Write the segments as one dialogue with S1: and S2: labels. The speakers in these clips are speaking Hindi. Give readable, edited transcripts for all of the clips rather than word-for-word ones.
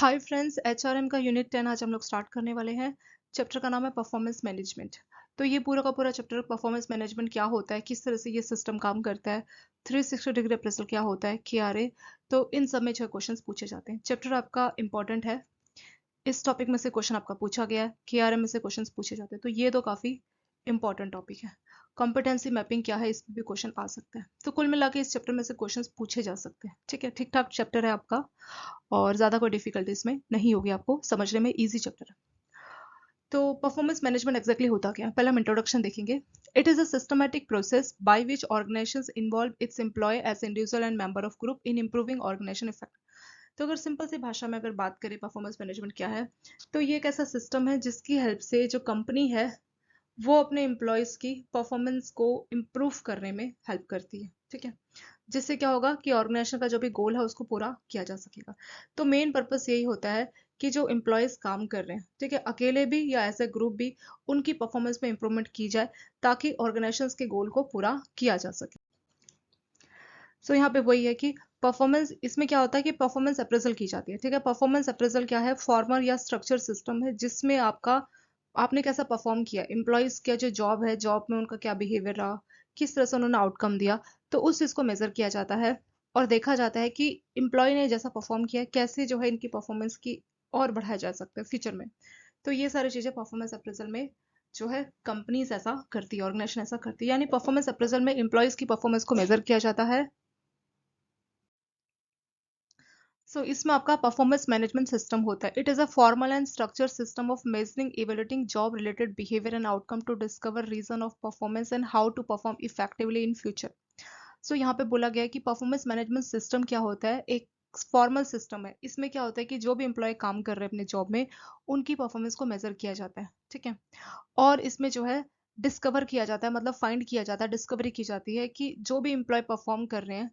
S1: हाय फ्रेंड्स, एचआरएम का यूनिट 10 आज हम लोग स्टार्ट करने वाले हैं। चैप्टर का नाम है परफॉर्मेंस मैनेजमेंट। तो ये पूरा का पूरा चैप्टर परफॉर्मेंस मैनेजमेंट क्या होता है, किस तरह से ये सिस्टम काम करता है, 360 डिग्री अप्रेजल क्या होता है, KRA। तो इन सब में 6 क्वेश्चंस पूछे जाते हैं। चैप्टर आपका इंपॉर्टेंट है, इस टॉपिक में से क्वेश्चन आपका पूछा गया है, KRA में से क्वेश्चंस पूछे जाते हैं, तो ये तो काफी इंपॉर्टेंट टॉपिक है। कॉम्पिटेंसी मैपिंग क्या है, इसमें भी क्वेश्चन आ सकता है। तो कुल मिला के इस चैप्टर में से क्वेश्चंस पूछे जा सकते हैं। ठीक है, ठीक ठाक चैप्टर है आपका और ज़्यादा कोई डिफिकल्टी इसमें नहीं होगी, आपको समझने में इजी चैप्टर है। तो परफॉर्मेंस मैनेजमेंट एग्जैक्टली होता क्या है, पहले हम इंट्रोडक्शन देखेंगे। It is a systematic process by which organizations involve its employee as individual and member of group in improving organization effect. तो अगर सिंपल सी भाषा में अगर बात करें परफॉर्मेंस मैनेजमेंट क्या है, तो ये एक ऐसा सिस्टम है जिसकी हेल्प से जो कंपनी है वो अपने एम्प्लॉयज की परफॉर्मेंस को इम्प्रूव करने में हेल्प करती है। ठीक है, जिससे क्या होगा कि ऑर्गेनाइजेशन का जो भी गोल है उसको पूरा किया जा सकेगा। तो मेन पर्पस यही होता है कि जो एम्प्लॉयज काम कर रहे हैं, ठीक है, अकेले भी या एज ए ग्रुप भी, उनकी परफॉर्मेंस में इंप्रूवमेंट की जाए ताकि ऑर्गेनाइजेशन के गोल को पूरा किया जा सके। सो यहाँ पे वही है कि परफॉर्मेंस, इसमें क्या होता है कि परफॉर्मेंस अप्रेजल की जाती है। ठीक है, परफॉर्मेंस अप्रेजल क्या है, फॉर्मल या स्ट्रक्चर सिस्टम है जिसमें आपने कैसा परफॉर्म किया, एम्प्लॉयज का जो जॉब है, जॉब में उनका क्या बिहेवियर रहा, किस तरह से उन्होंने आउटकम दिया, तो उस चीज को मेजर किया जाता है और देखा जाता है कि एम्प्लॉय ने जैसा परफॉर्म किया कैसे जो है इनकी परफॉर्मेंस की और बढ़ाया जा सकता है फ्यूचर में। तो ये सारी चीजें परफॉर्मेंस अप्रेजल में जो है कंपनीज ऐसा करती है, ऑर्गेनाइजेशन ऐसा करती है, यानी परफॉर्मेंस अप्रेजल में एम्प्लॉयज की परफॉर्मेंस को मेजर किया जाता है। इसमें आपका परफॉर्मेंस मैनेजमेंट सिस्टम होता है। It is a formal and structure system of measuring evaluating job related behaviour and outcome to discover reason of performance and how to perform effectively in future. यहाँ पे बोला गया है कि परफॉर्मेंस मैनेजमेंट सिस्टम क्या होता है, एक फॉर्मल सिस्टम है। इसमें क्या होता है कि जो भी एम्प्लॉय काम कर रहे हैं अपने जॉब में, उनकी परफॉर्मेंस को मेजर किया जाता है। ठीक है, और इसमें जो है डिस्कवर किया जाता है, मतलब फाइंड किया जाता है, डिस्कवरी की जाती है कि जो भी एम्प्लॉय परफॉर्म कर रहे हैं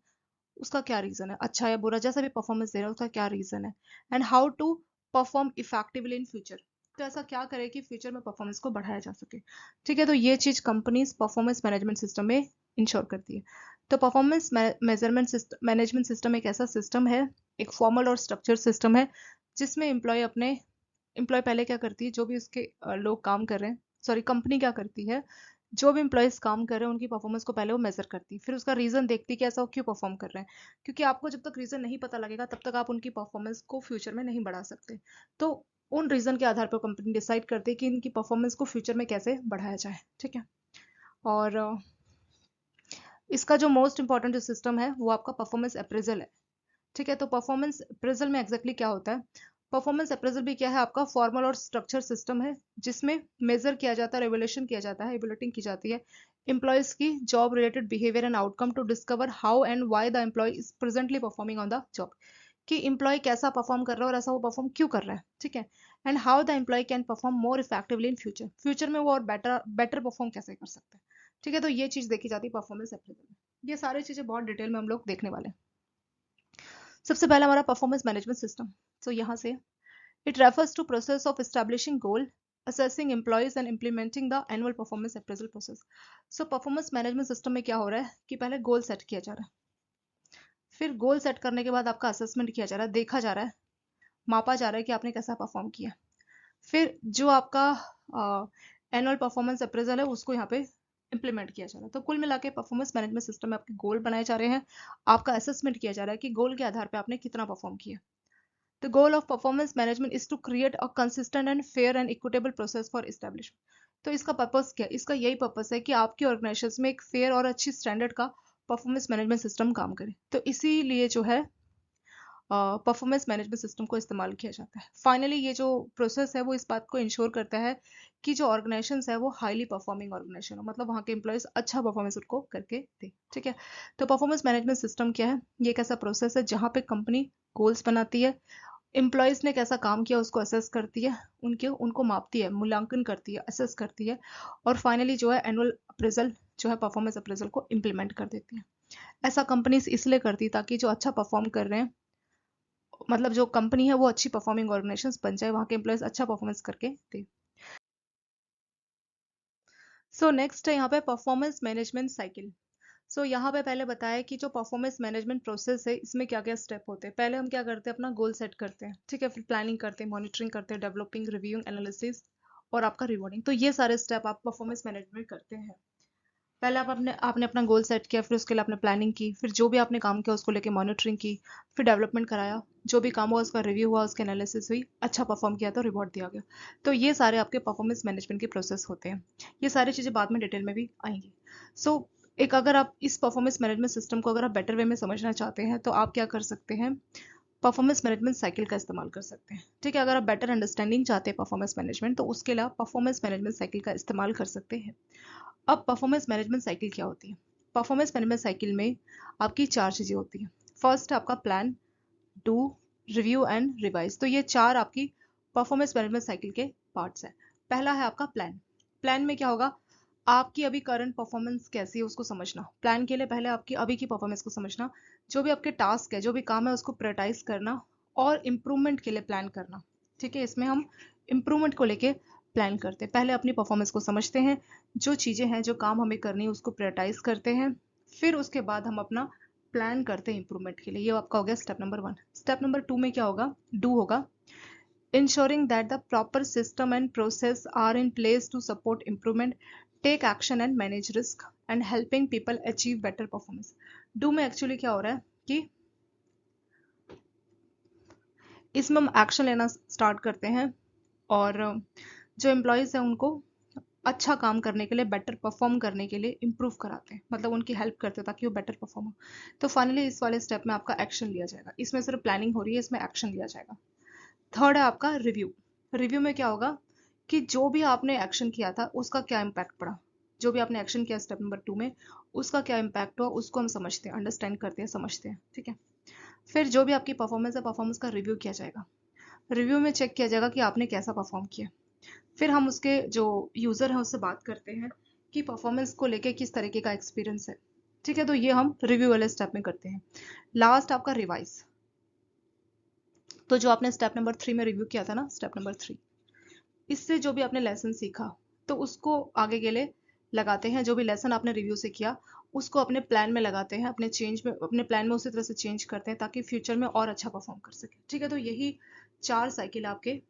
S1: उसका क्या रीजन है, अच्छा या बुरा, जैसा भी परफॉर्मेंस दे रहा है उसका क्या रीजन है, and how to perform effectively in future. तो ऐसा क्या करे कि फ्यूचर में परफॉर्मेंस को बढ़ाया जा सके। ठीक है, तो ये चीज कंपनीज परफॉर्मेंस मैनेजमेंट सिस्टम में इंश्योर करती है। तो परफॉर्मेंस मेजरमेंट मैनेजमेंट सिस्टम एक ऐसा सिस्टम है, एक फॉर्मल और स्ट्रक्चर सिस्टम है जिसमें एम्प्लॉय पहले क्या करती है, जो भी उसके लोग काम कर रहे हैं, सॉरी कंपनी क्या करती है, जो भी एम्प्लॉयज काम कर रहे हैं उनकी परफॉर्मेंस को पहले वो मेजर करती है, फिर उसका रीजन देखती है कि ऐसा वो क्यों परफॉर्म कर रहे हैं। क्योंकि आपको जब तक रीजन नहीं पता लगेगा तब तक आप उनकी परफॉर्मेंस को फ्यूचर में नहीं बढ़ा सकते। तो उन रीजन के आधार पर कंपनी डिसाइड करती है कि इनकी परफॉर्मेंस को फ्यूचर में कैसे बढ़ाया जाए। ठीक है, और इसका जो मोस्ट इंपॉर्टेंट जो सिस्टम है वो आपका परफॉर्मेंस अप्रेजल है। ठीक है, तो परफॉर्मेंस अप्रेजल में एग्जैक्टली क्या होता है, परफॉर्मेंस अप्रेजल भी क्या है, आपका फॉर्मल और स्ट्रक्चर सिस्टम है जिसमें मेजर किया जाता है, रेवल्यूशन किया जाता है, इवेल्युएटिंग की जाती है एम्प्लॉयज की job related behaviour and outcome to discover how and why the employee is presently performing on the job. कि एम्प्लॉय कैसा परफॉर्म कर रहा है और ऐसा वो परफॉर्म क्यों कर रहा है। ठीक है, and how the employee can perform more effectively in future, future में वो और बेटर बेटर परफॉर्म कैसे कर सकते हैं। ठीक है, तो ये चीज देखी जाती है परफॉर्मेंस अप्रेजल में। ये सारी चीजें बहुत डिटेल में हम लोग देखने वाले हैं। सबसे पहला हमारा परफॉर्मेंस मैनेजमेंट सिस्टम। यहाँ से it refers to process of establishing goal, assessing employees and implementing the annual performance appraisal process। Performance management system में क्या हो रहा है कि पहले गोल सेट किया जा रहा है, फिर गोल सेट करने के बाद आपका असेसमेंट किया जा रहा है, देखा जा रहा है, मापा जा रहा है कि आपने कैसा परफॉर्म किया। फिर जो आपका एनुअल परफॉर्मेंस अप्रेजल है उसको यहाँ पे इंप्लीमेंट किया जा रहा है। तो कुल मिला के परफॉर्मेंस मैनेजमेंट सिस्टम में आपके गोल बनाए जा रहे हैं, आपका असेसमेंट किया जा रहा है कि गोल के आधार पर आपने कितना परफॉर्म किया। The goal of performance management is to create a consistent and fair and equitable process for establishment। तो इसका पर्पस क्या है, इसका यही पर्पस है कि आपकी ऑर्गेनाइजेशन में एक फेयर और अच्छी स्टैंडर्ड का परफॉर्मेंस मैनेजमेंट सिस्टम काम करे। तो इसीलिए जो है परफॉर्मेंस मैनेजमेंट सिस्टम को इस्तेमाल किया जाता है। फाइनली ये जो प्रोसेस है वो इस बात को इंश्योर करता है कि जो ऑर्गेनाइजेशन है वो हाईली परफॉर्मिंग ऑर्गेनाइजेशन हो, मतलब वहाँ के एम्प्लॉयज अच्छा परफॉर्मेंस उनको करके दे। ठीक है, तो परफॉर्मेंस मैनेजमेंट सिस्टम क्या है, ये एक ऐसा प्रोसेस है जहाँ पे कंपनी गोल्स बनाती है, एम्प्लॉयज ने कैसा काम किया उसको असेस करती है, उनको मापती है, मूल्यांकन करती है, असेस करती है, और फाइनली जो है एनुअल अप्रेजल जो है परफॉर्मेंस अप्रेजल को इम्प्लीमेंट कर देती है। ऐसा कंपनीज इसलिए करती है ताकि जो अच्छा परफॉर्म कर रहे हैं, मतलब जो कंपनी है वो अच्छी परफॉर्मिंग ऑर्गेनाइजेशन बन जाए, वहाँ के एम्प्लॉयज अच्छा परफॉर्मेंस करके दे। नेक्स्ट है यहाँ पे परफॉर्मेंस मैनेजमेंट साइकिल। सो यहाँ पे पहले बताया कि जो परफॉर्मेंस मैनेजमेंट प्रोसेस है इसमें क्या क्या स्टेप होते हैं। पहले हम क्या करते हैं, अपना गोल सेट करते हैं, ठीक है, फिर प्लानिंग करते हैं, मॉनिटरिंग करते हैं, डेवलपिंग, रिव्यूइंग, एनालिसिस और आपका रिवॉर्डिंग। तो ये सारे स्टेप आप परफॉर्मेंस मैनेजमेंट करते हैं। पहले आपने अपना गोल सेट किया, फिर उसके लिए आपने प्लानिंग की, फिर जो भी आपने काम किया उसको लेके मॉनिटरिंग की, फिर डेवलपमेंट कराया, जो भी काम हुआ उसका रिव्यू हुआ, उसकी एनालिसिस हुई, अच्छा परफॉर्म किया तो रिवॉर्ड दिया गया। तो ये सारे आपके परफॉर्मेंस मैनेजमेंट के प्रोसेस होते हैं। ये सारी चीज़ें बाद में डिटेल में भी आएंगी। सो एक अगर आप इस परफॉर्मेंस मैनेजमेंट सिस्टम को अगर आप बेटर वे में समझना चाहते हैं तो आप क्या कर सकते हैं, परफॉर्मेंस मैनेजमेंट साइकिल का इस्तेमाल कर सकते हैं। ठीक है, अगर आप बेटर अंडरस्टैंडिंग चाहते हैं परफॉर्मेंस मैनेजमेंट तो उसके लिए आप परफॉर्मेंस मैनेजमेंट साइकिल का इस्तेमाल कर सकते हैं। अब परफॉर्मेंस मैनेजमेंट साइकिल क्या होती है? परफॉर्मेंस मैनेजमेंट साइकिल में आपकी 4 चीज़ें होती हैं। फर्स्ट आपका plan, do, review and revise. तो ये 4 आपकी परफॉर्मेंस मैनेजमेंट साइकिल के पार्ट्स हैं। पहला है आपका प्लान। प्लान में क्या होगा, आपकी अभी करंट परफॉर्मेंस कैसी है उसको समझना। प्लान के लिए पहले आपकी अभी की परफॉर्मेंस को समझना, जो भी आपके टास्क है, जो भी काम है उसको प्रायोरिटाइज करना और इम्प्रूवमेंट के लिए प्लान करना। ठीक है, इसमें हम इम्प्रूवमेंट को लेके प्लान करते हैं। पहले अपनी परफॉर्मेंस को समझते हैं, जो चीज़ें हैं, जो काम हमें करनी है उसको प्रायोरिटाइज करते हैं, फिर उसके बाद हम अपना प्लान करते हैं इम्प्रूवमेंट के लिए। ये आपका हो गया स्टेप नंबर 1। स्टेप नंबर 2 में क्या होगा, डू होगा। Ensuring that the proper system and process are in place to support improvement, take action and manage risk, and helping people achieve better performance. Do में एक्चुअली क्या हो रहा है कि इसमें हम एक्शन लेना स्टार्ट करते हैं और जो एम्प्लॉयज़ हैं उनको अच्छा काम करने के लिए, बेटर परफॉर्म करने के लिए इम्प्रूव कराते हैं, मतलब उनकी हेल्प करते हैं ताकि वो बेटर परफॉर्म हो। तो फाइनली इस वाले स्टेप में आपका एक्शन लिया जाएगा। इसमें सिर्फ प्लानिंग हो रही है, इसमें एक्शन लिया जाएगा। थर्ड है आपका रिव्यू। रिव्यू में क्या होगा कि जो भी आपने एक्शन किया था उसका क्या इम्पैक्ट पड़ा, जो भी आपने एक्शन किया स्टेप नंबर 2 में उसका क्या इम्पैक्ट हुआ उसको हम समझते हैं, अंडरस्टैंड करते हैं, समझते हैं। ठीक है, फिर जो भी आपकी परफॉर्मेंस है परफॉर्मेंस का रिव्यू किया जाएगा। रिव्यू में चेक किया जाएगा कि आपने कैसा परफॉर्म किया। फिर हम उसके जो यूज़र हैं उससे बात करते हैं कि परफॉर्मेंस को लेके किस तरीके का एक्सपीरियंस है। ठीक है, तो ये हम रिव्यू वाले स्टेप में करते हैं। लास्ट आपका रिवाइज। तो जो आपने स्टेप नंबर 3 में रिव्यू किया था ना, स्टेप नंबर 3, इससे जो भी आपने लेसन सीखा तो उसको आगे के लिए लगाते हैं। जो भी लेसन आपने रिव्यू से किया उसको अपने प्लान में लगाते हैं, अपने प्लान में उसी तरह से चेंज करते हैं ताकि फ्यूचर में और अच्छा परफॉर्म कर सके। ठीक है, तो यही 4 साइकिल आपके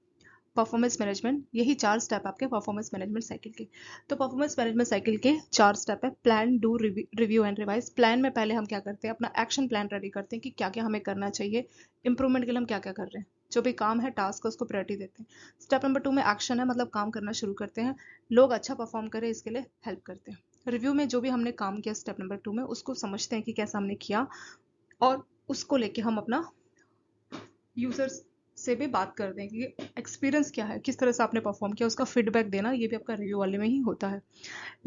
S1: परफॉर्मेंस मैनेजमेंट, यही 4 स्टेप आपके परफॉर्मेंस मैनेजमेंट साइकिल के। तो परफॉर्मेंस मैनेजमेंट साइकिल के 4 स्टेप है, plan, do, review and revise. Plan में पहले हम क्या करते हैं, अपना एक्शन प्लान रेडी करते हैं कि क्या क्या हमें करना चाहिए, इंप्रूवमेंट के लिए हम क्या क्या कर रहे हैं, जो भी काम है, टास्क है, उसको प्रायोरिटी देते हैं। स्टेप नंबर 2 में एक्शन है, मतलब काम करना शुरू करते हैं, लोग अच्छा परफॉर्म करें इसके लिए हेल्प करते हैं। रिव्यू में जो भी हमने काम किया स्टेप नंबर 2 में उसको समझते हैं कि कैसा हमने किया और उसको लेके हम अपना यूजर्स से भी बात करते हैं कि एक्सपीरियंस क्या है, किस तरह से आपने परफॉर्म किया, उसका फीडबैक देना, ये भी आपका रिव्यू वाले में ही होता है।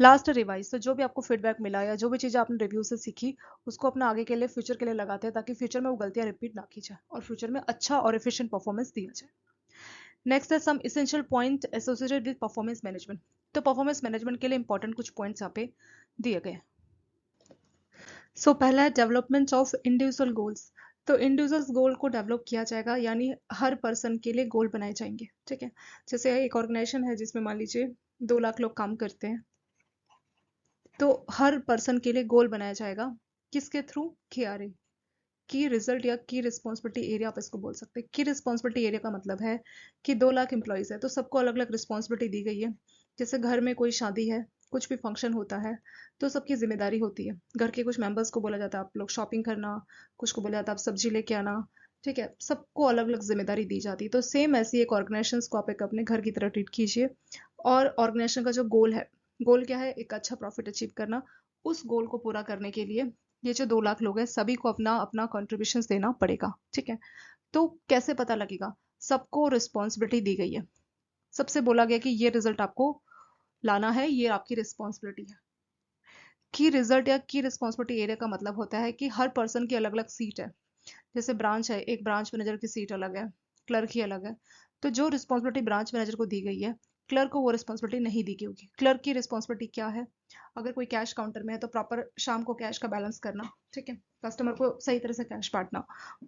S1: Last revise. तो जो भी आपको फीडबैक मिला या जो भी चीज़ें आपने रिव्यू से सीखी उसको अपना आगे के लिए, फ्यूचर के लिए लगाते हैं ताकि फ्यूचर में वो गलतियां रिपीट ना की जाए और फ्यूचर में अच्छा और एफिशिएंट परफॉर्मेंस दिया जाए। नेक्स्ट है some essential point associated with performance management. तो परफॉर्मेंस मैनेजमेंट के लिए इंपॉर्टेंट कुछ पॉइंट्स यहाँ पे दिए गए। पहला है डेवलपमेंट ऑफ इंडिविजुअल गोल्स। तो इंडिविजुअल्स गोल को डेवलप किया जाएगा, यानी हर पर्सन के लिए गोल बनाए जाएंगे। ठीक है, जैसे एक ऑर्गेनाइजेशन है जिसमें मान लीजिए 2 लाख लोग काम करते हैं, तो हर पर्सन के लिए गोल बनाया जाएगा, किसके थ्रू, KRA, की रिजल्ट या की रिस्पॉन्सिबिलिटी एरिया आप इसको बोल सकते हैं। की रिस्पॉन्सिबिलिटी एरिया का मतलब है कि 2 लाख एम्प्लॉयज है तो सबको अलग अलग रिस्पॉन्सिबिलिटी दी गई है। जैसे घर में कोई शादी है, कुछ भी फंक्शन होता है तो सबकी जिम्मेदारी होती है। घर के कुछ मेंबर्स को बोला जाता है आप लोग शॉपिंग करना, कुछ को बोला जाता है आप सब्जी लेके आना। ठीक है, सबको अलग अलग जिम्मेदारी दी जाती है। तो सेम ऐसी एक ऑर्गेनाइजेशन को आप एक अपने घर की तरह ट्रीट कीजिए। और ऑर्गेनाइजेशन का जो गोल है, गोल क्या है, एक अच्छा प्रॉफिट अचीव करना। उस गोल को पूरा करने के लिए ये जो 2 लाख लोग हैं सभी को अपना अपना कॉन्ट्रीब्यूशन देना पड़ेगा। ठीक है, तो कैसे पता लगेगा, सबको रिस्पॉन्सिबिलिटी दी गई है, सबसे बोला गया कि ये रिजल्ट आपको लाना है, ये आपकी रिस्पॉन्सिबिलिटी है। की रिजल्ट या की रिस्पॉन्सिबिलिटी एरिया का मतलब होता है कि हर पर्सन की अलग अलग सीट है। जैसे ब्रांच है, एक ब्रांच मैनेजर की सीट अलग है, क्लर्क की अलग है। तो जो रिस्पॉन्सिबिलिटी ब्रांच मैनेजर को दी गई है, क्लर्क को वो रिस्पॉन्सिबिलिटी नहीं दी गई होगी। क्लर्क की रिस्पॉन्सिबिलिटी क्या है, अगर कोई कैश काउंटर में है तो प्रॉपर शाम को कैश का बैलेंस करना। ठीक है, कस्टमर को सही तरह से कैश बांटना।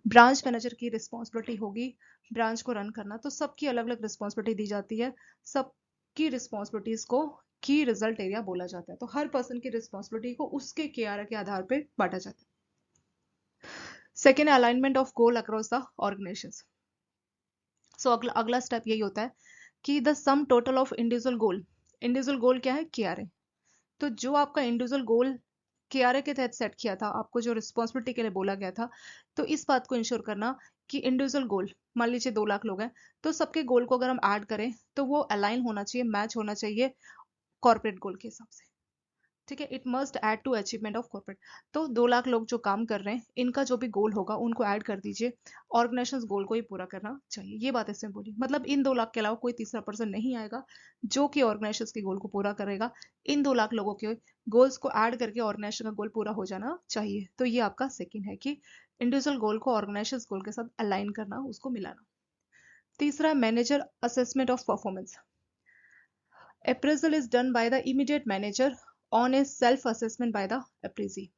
S1: ब्रांच मैनेजर की रिस्पॉन्सिबिलिटी होगी ब्रांच को रन करना। तो सबकी अलग अलग रिस्पॉन्सिबिलिटी दी जाती है, सबकी रिस्पॉन्सिबिलिटीज को की रिजल्ट एरिया बोला जाता है। तो हर पर्सन की रिस्पॉन्सिबिलिटी को उसके केआरए के आधार पे बांटा जाता है। Second, alignment of goal across the organisation. So अगला स्टेप यही होता है कि the sum total of individual goal क्या है, केआरए। तो जो आपका इंडिविजुअल गोल केआरए के तहत सेट किया था, आपको जो रिस्पॉन्सिबिलिटी के लिए बोला गया था, तो इस बात को इंश्योर करना कि इंडिविजुअल गोल, मान लीजिए 2 लाख लोग हैं, तो सबके गोल को अगर हम ऐड करें तो वो अलाइन होना चाहिए, मैच होना चाहिए कॉर्पोरेट गोल के हिसाब से। ठीक है, it must add to achievement of corporate. तो 2 लाख लोग जो काम कर रहे हैं, इनका जो भी गोल होगा उनको ऐड कर दीजिए, ऑर्गेनाइजेशन गोल को ही पूरा करना चाहिए। ये बात इसमें बोली, मतलब इन 2 लाख के अलावा कोई तीसरा पर्सन नहीं आएगा जो कि ऑर्गेनाइजेशन के गोल को पूरा करेगा। इन 2 लाख लोगों के गोल्स को ऐड करके ऑर्गेनाइजेशन का गोल पूरा हो जाना चाहिए। तो ये आपका सेकेंड है कि इंडिविजुअल गोल को ऑर्गेनाइजेशन गोल के साथ अलाइन करना, उसको मिलाना। तीसरा, manager assessment of performance. Appraisal is done by the immediate manager on a self assessment by the appraisee.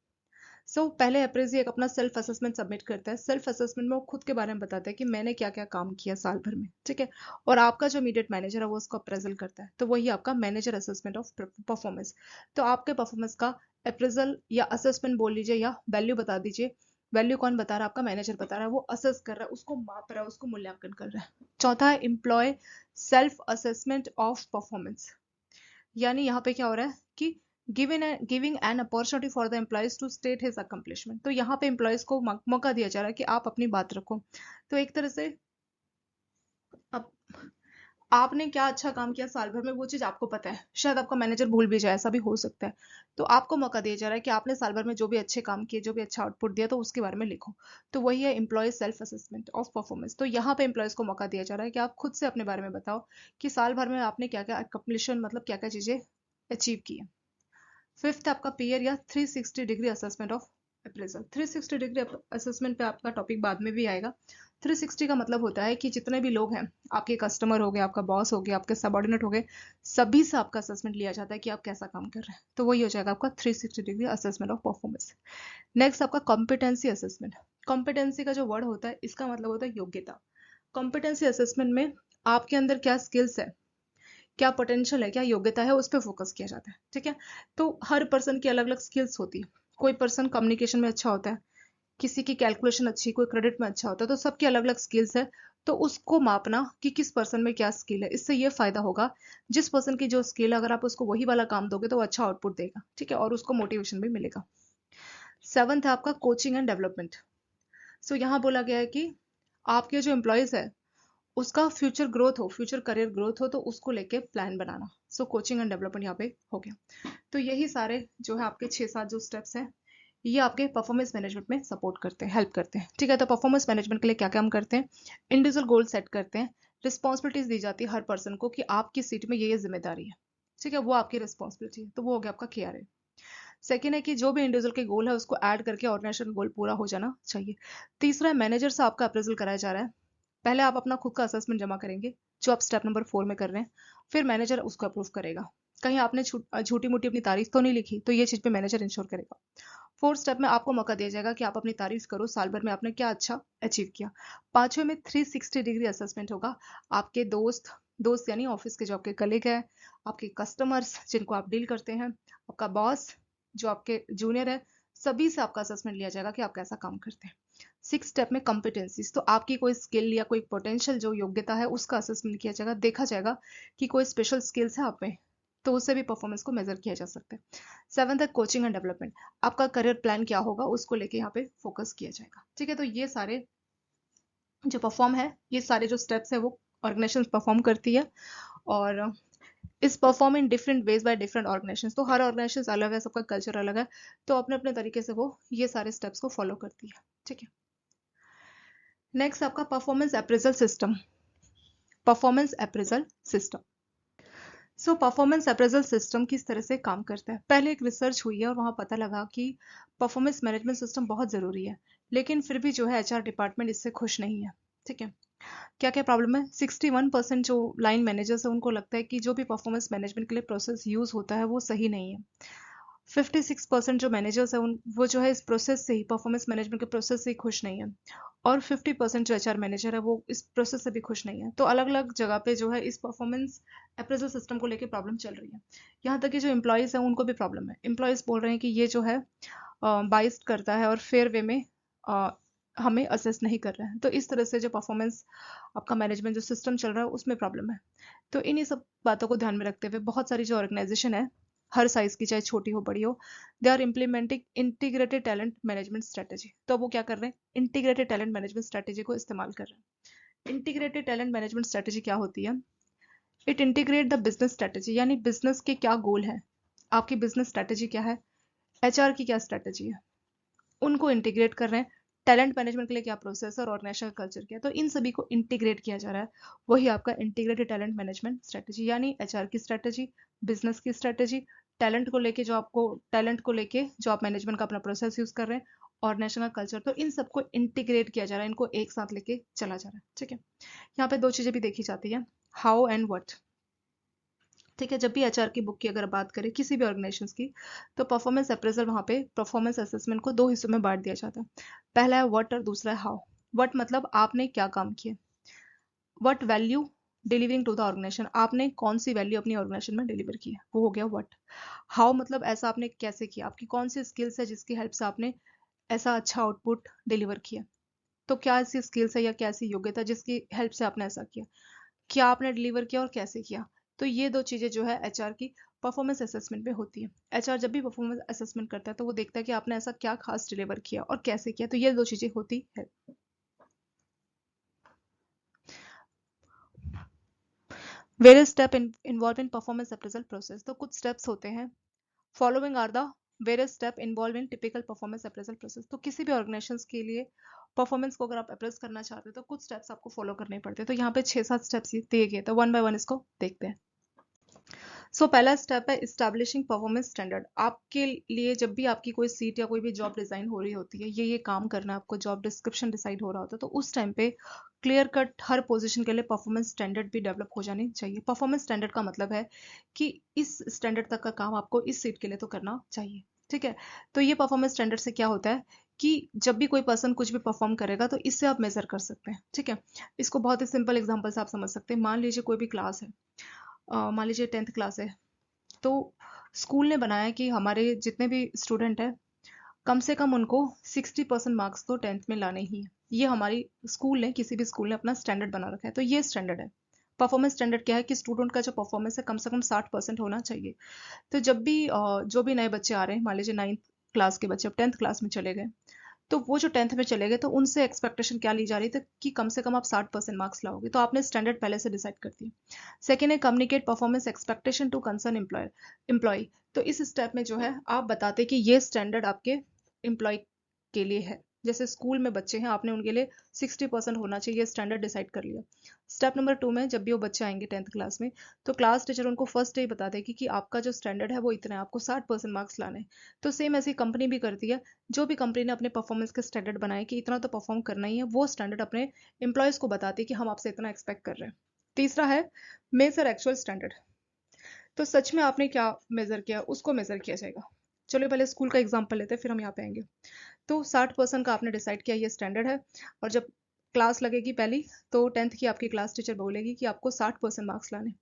S1: So पहले अप्रेजी एक अपना सेल्फ असेसमेंट सबमिट करता है। सेल्फ असेसमेंट में वो खुद के बारे में बताता है कि मैंने क्या क्या काम किया साल भर में, ठीक है। और आपका जो इमीडिएट मैनेजर है वो उसको अप्रेजल करता है, तो वही आपका मैनेजर असेसमेंट ऑफ परफॉर्मेंस। तो आपके परफॉर्मेंस का अप्रेजल या असेसमेंट बोल लीजिए या वैल्यू बता दीजिए। वैल्यू कौन बता रहा है, आपका मैनेजर बता रहा है, वो असेस कर रहा है, उसको माप रहा है, उसको मूल्यांकन कर रहा है। चौथा है employee self assessment of performance. यानी यहाँ पे क्या हो रहा है कि giving an opportunity for the employees to state his accomplishment. तो यहाँ पे एम्प्लॉयज को मौका दिया जा रहा है कि आप अपनी बात रखो। तो एक तरह से अब आपने क्या अच्छा काम किया साल भर में, वो चीज आपको पता है, शायद आपका मैनेजर भूल भी जाए, ऐसा भी हो सकता है। तो आपको मौका दिया जा रहा है कि आपने साल भर में जो भी अच्छे काम किए, जो भी अच्छा आउटपुट दिया, तो उसके बारे में लिखो। तो वही है employee self assessment of performance. तो यहाँ पे एम्प्लॉयज को मौका दिया जा रहा है कि आप खुद से अपने बारे में बताओ कि साल भर में आपने क्या क्या अकम्पलिशन, मतलब क्या क्या चीजें अचीव की है। फिफ्थ आपका पीयर या 360 degree assessment of appraisal. 360 degree assessment पे आपका टॉपिक बाद में भी आएगा। 360 का मतलब होता है कि जितने भी लोग हैं, आपके कस्टमर हो गए, आपका बॉस हो गया, आपके सबऑर्डिनेट हो गए, सभी से आपका असेसमेंट लिया जाता है कि आप कैसा काम कर रहे हैं। तो वही हो जाएगा आपका 360 degree assessment of performance. Next आपका कॉम्पिटेंसी असेसमेंट। कॉम्पिटेंसी का जो वर्ड होता है, इसका मतलब होता है योग्यता। कॉम्पिटेंसी असेसमेंट में आपके अंदर क्या स्किल्स है, क्या पोटेंशियल है, क्या योग्यता है, उस पर फोकस किया जाता है। ठीक है, तो हर पर्सन की अलग अलग स्किल्स होती है। कोई पर्सन कम्युनिकेशन में अच्छा होता है, किसी की कैलकुलेशन अच्छी, कोई क्रेडिट में अच्छा होता है, तो सबकी अलग अलग स्किल्स है। तो उसको मापना कि किस पर्सन में क्या स्किल है, इससे ये फायदा होगा, जिस पर्सन की जो स्किल है, अगर आप उसको वही वाला काम दोगे तो वो अच्छा आउटपुट देगा, ठीक है, और उसको मोटिवेशन भी मिलेगा। सेवंथ है आपका कोचिंग एंड डेवलपमेंट। सो यहाँ बोला गया है कि आपके जो एम्प्लॉयज है, उसका फ्यूचर ग्रोथ हो, फ्यूचर करियर ग्रोथ हो, तो उसको लेके plan banana. So coaching and development यहाँ पे हो गया। तो यही सारे जो है आपके 6-7 जो स्टेप्स हैं, ये आपके परफॉर्मेंस मैनेजमेंट में सपोर्ट करते हैं, हेल्प करते हैं। ठीक है, तो परफॉर्मेंस मैनेजमेंट के लिए क्या क्या हम करते हैं, इंडिविजुअल गोल सेट करते हैं, रिस्पॉन्सिबिलिटीज दी जाती है हर पर्सन को कि आपकी सीट में ये जिम्मेदारी है, ठीक है, वो आपकी रिस्पॉन्सिबिलिटी है, तो वो हो गया आपका केआरए। सेकेंड है कि जो भी इंडिविजुअल के गोल है उसको ऐड करके ऑर्गेनाइजेशन गोल पूरा हो जाना चाहिए। तीसरा है मैनेजर से आपका अप्रेजल कराया जा रहा है। पहले आप अपना खुद का असेसमेंट जमा करेंगे, जो आप स्टेप नंबर 4 में कर रहे हैं, फिर मैनेजर उसको अप्रूव करेगा। कहीं आपने झूठी मूठी अपनी तारीफ तो नहीं लिखी, तो ये चीज पे मैनेजर इंश्योर करेगा। फोर्थ स्टेप में आपको मौका दिया जाएगा कि आप अपनी तारीफ करो, साल भर में आपने क्या अच्छा अचीव किया। पांचवें में 360 डिग्री असेसमेंट होगा। आपके दोस्त दोस्त यानी ऑफिस के जो आपके कलीग है, आपके कस्टमर्स जिनको आप डील करते हैं, आपका बॉस जो आपके जूनियर है, सभी से आपका असेसमेंट लिया जाएगा कि आप कैसा काम करते हैं। 6 स्टेप में कॉम्पिटेंसीज, तो आपकी कोई स्किल या कोई पोटेंशियल जो योग्यता है उसका असेसमेंट किया जाएगा, देखा जाएगा कि कोई स्पेशल स्किल्स है आप में, तो उससे भी परफॉर्मेंस को मेजर किया जा सकता है। 7th है कोचिंग एंड डेवलपमेंट। आपका करियर प्लान क्या होगा उसको लेके यहाँ पे फोकस किया जाएगा। ठीक है, तो ये सारे जो परफॉर्म है, ये सारे जो स्टेप्स है वो ऑर्गेनाइजेशन परफॉर्म करती है, और is perform in different ways by different organization. तो हर ऑर्गेनाइजेशन अलग है, सबका कल्चर अलग है, तो अपने अपने तरीके से वो ये सारे स्टेप्स को फॉलो करती है। ठीक है, नेक्स्ट आपका performance appraisal system. Performance appraisal system, so performance appraisal system किस तरह से काम करता है। पहले एक रिसर्च हुई है और वहां पता लगा कि परफॉर्मेंस मैनेजमेंट सिस्टम बहुत जरूरी है, लेकिन फिर भी जो है एचआर डिपार्टमेंट इससे खुश नहीं है। ठीक है, क्या क्या प्रॉब्लम है, 61% जो लाइन मैनेजर्स है उनको लगता है कि जो भी परफॉर्मेंस मैनेजमेंट के लिए प्रोसेस यूज होता है वो सही नहीं है। 56% जो मैनेजर्स है वो जो है इस प्रोसेस से ही, परफॉर्मेंस मैनेजमेंट के प्रोसेस से ही खुश नहीं है। और 50% जो एचआर मैनेजर है वो इस प्रोसेस से भी खुश नहीं है। तो अलग अलग जगह पे जो है इस परफॉर्मेंस अप्रेजल सिस्टम को लेके प्रॉब्लम चल रही है। यहाँ तक कि जो एम्प्लॉयज़ हैं उनको भी प्रॉब्लम है। एम्प्लॉयज़ बोल रहे हैं कि ये जो है बाइस्ड करता है और फेयर वे में अ, हमें असेस नहीं कर रहे हैं। तो इस तरह से जो परफॉर्मेंस आपका मैनेजमेंट जो सिस्टम चल रहा है उसमें प्रॉब्लम है। तो इन्हीं सब बातों को ध्यान में रखते हुए बहुत सारी जो ऑर्गेनाइजेशन है, हर साइज की, चाहे छोटी हो बड़ी हो, they are implementing integrated talent management strategy. तो अब वो क्या कर रहे हैं, इंटीग्रेटेड टैलेंट मैनेजमेंट स्ट्रेटेजी को इस्तेमाल कर रहे हैं। इंटीग्रेटेड टैलेंट मैनेजमेंट स्ट्रेटेजी क्या होती है? It integrate the business strategy, यानी बिजनेस के क्या गोल है, आपकी बिजनेस स्ट्रेटेजी क्या है, एचआर की क्या स्ट्रेटेजी है, उनको इंटीग्रेट कर रहे हैं। टैलेंट मैनेजमेंट के लिए क्या प्रोसेस और ऑर्गेनाइजेशन कल्चर क्या है, तो इन सभी को इंटीग्रेट किया जा रहा है। वही आपका इंटीग्रेटेड टैलेंट मैनेजमेंट स्ट्रेटेजी, यानी एचआर की स्ट्रेटेजी, बिजनेस की स्ट्रेटेजी, टैलेंट को लेके जो आपको टैलेंट को लेके जो आप मैनेजमेंट का अपना प्रोसेस यूज कर रहे हैं, ऑर्गेनाइजेशन का कल्चर, तो इन सबको इंटीग्रेट किया जा रहा है, इनको एक साथ लेके चला जा रहा है। ठीक है, यहाँ पे दो चीजें भी देखी जाती है, हाउ एंड व्हाट। ठीक है, जब भी एचआर की बुक की अगर बात करें किसी भी ऑर्गेनाइजेशन की, तो परफॉर्मेंस अप्रेजल वहाँ पे परफॉर्मेंस असेसमेंट को दो हिस्सों में बांट दिया जाता है। पहला है व्हाट और दूसरा है हाउ। व्हाट मतलब आपने क्या काम किए, what value delivering to the organization, आपने कौन सी वैल्यू अपनी ऑर्गेनाइजेशन में डिलीवर की है, वो हो गया व्हाट। हाउ मतलब ऐसा आपने कैसे किया, आपकी कौन सी स्किल्स है जिसकी हेल्प से आपने ऐसा अच्छा आउटपुट डिलीवर किया। तो क्या ऐसी स्किल्स है या क्या ऐसी योग्यता जिसकी हेल्प से आपने ऐसा किया, क्या आपने डिलीवर किया और कैसे किया। तो ये दो चीजें जो है एचआर की परफॉर्मेंस असेसमेंट में होती है। एचआर जब भी परफॉर्मेंस असेसमेंट करता है तो वो देखता है कि आपने ऐसा क्या खास डिलीवर किया और कैसे किया, तो ये दो चीजें होती है। Various step involve in performance appraisal process, तो कुछ स्टेप्स होते हैं। Following are the various step involve in typical performance appraisal process. तो किसी भी ऑर्गेनाइजेशन के लिए परफॉर्मेंस को अगर आप अप्रेस करना चाहते हो तो कुछ स्टेप्स आपको फॉलो करने पड़ते हैं। तो यहाँ पे 6-7 स्टेप्स दिए गए, तो वन बाय वन इसको देखते हैं। पहला स्टेप है इस्टेब्लिशिंग परफॉर्मेंस स्टैंडर्ड। आपके लिए जब भी आपकी कोई सीट या कोई भी जॉब डिजाइन हो रही होती है, ये काम करना है आपको, जॉब डिस्क्रिप्शन डिसाइड हो रहा होता है, तो उस टाइम पे क्लियर कट हर पोजीशन के लिए परफॉर्मेंस स्टैंडर्ड भी डेवलप हो जानी चाहिए। परफॉर्मेंस स्टैंडर्ड का मतलब है कि इस स्टैंडर्ड तक का काम आपको इस सीट के लिए तो करना चाहिए। ठीक है, तो ये परफॉर्मेंस स्टैंडर्ड से क्या होता है कि जब भी कोई पर्सन कुछ भी परफॉर्म करेगा तो इससे आप मेजर कर सकते हैं। ठीक है, इसको बहुत ही सिंपल एग्जांपल से आप समझ सकते हैं। मान लीजिए कोई भी क्लास है, मान लीजिए 10th क्लास है, तो स्कूल ने बनाया कि हमारे जितने भी स्टूडेंट हैं कम से कम उनको 60% मार्क्स तो 10th में लाने ही है। ये हमारी स्कूल ने, किसी भी स्कूल ने अपना स्टैंडर्ड बना रखा है, तो ये स्टैंडर्ड है। परफॉर्मेंस स्टैंडर्ड क्या है कि स्टूडेंट का जो परफॉर्मेंस है कम से कम 60% होना चाहिए। तो जब भी जो भी नए बच्चे आ रहे हैं, मान लीजिए 9th क्लास के बच्चे अब 10th क्लास में चले गए, तो वो जो 10th में चले गए तो उनसे एक्सपेक्टेशन क्या ली जा रही थी कि कम से कम आप 60% मार्क्स लाओगे, तो आपने स्टैंडर्ड पहले से डिसाइड कर दिया। सेकेंड है communicate performance expectation to concern employee. तो इस स्टेप में जो है आप बताते कि ये स्टैंडर्ड आपके एम्प्लॉय के लिए है। जैसे स्कूल में बच्चे हैं, आपने उनके लिए 60% होना चाहिए, स्टैंडर्ड डिसाइड कर लिया। स्टेप नंबर 2 में जब भी वो बच्चे आएंगे 10th क्लास में, तो क्लास टीचर उनको फर्स्ट डे बता देगी कि आपका जो स्टैंडर्ड है वो इतना है, आपको 60% मार्क्स लाने हैं। तो सेम ऐसी कंपनी भी करती है। जो भी कंपनी ने अपने परफॉर्मेंस के स्टैंडर्ड बनाए कि इतना तो परफॉर्म करना ही है, वो स्टैंडर्ड अपने एम्प्लॉयज को बताती है कि हम आपसे इतना एक्सपेक्ट कर रहे हैं। तीसरा है मेजर एक्चुअल स्टैंडर्ड। तो सच में आपने क्या मेजर किया उसको मेजर किया जाएगा। चलो पहले स्कूल का एग्जांपल लेते हैं, फिर हम यहाँ पे आएंगे। तो 60% का आपने डिसाइड किया, ये स्टैंडर्ड है। और जब क्लास लगेगी पहली, तो 10th की आपकी क्लास टीचर बोलेगी कि आपको 60% मार्क्स लाने।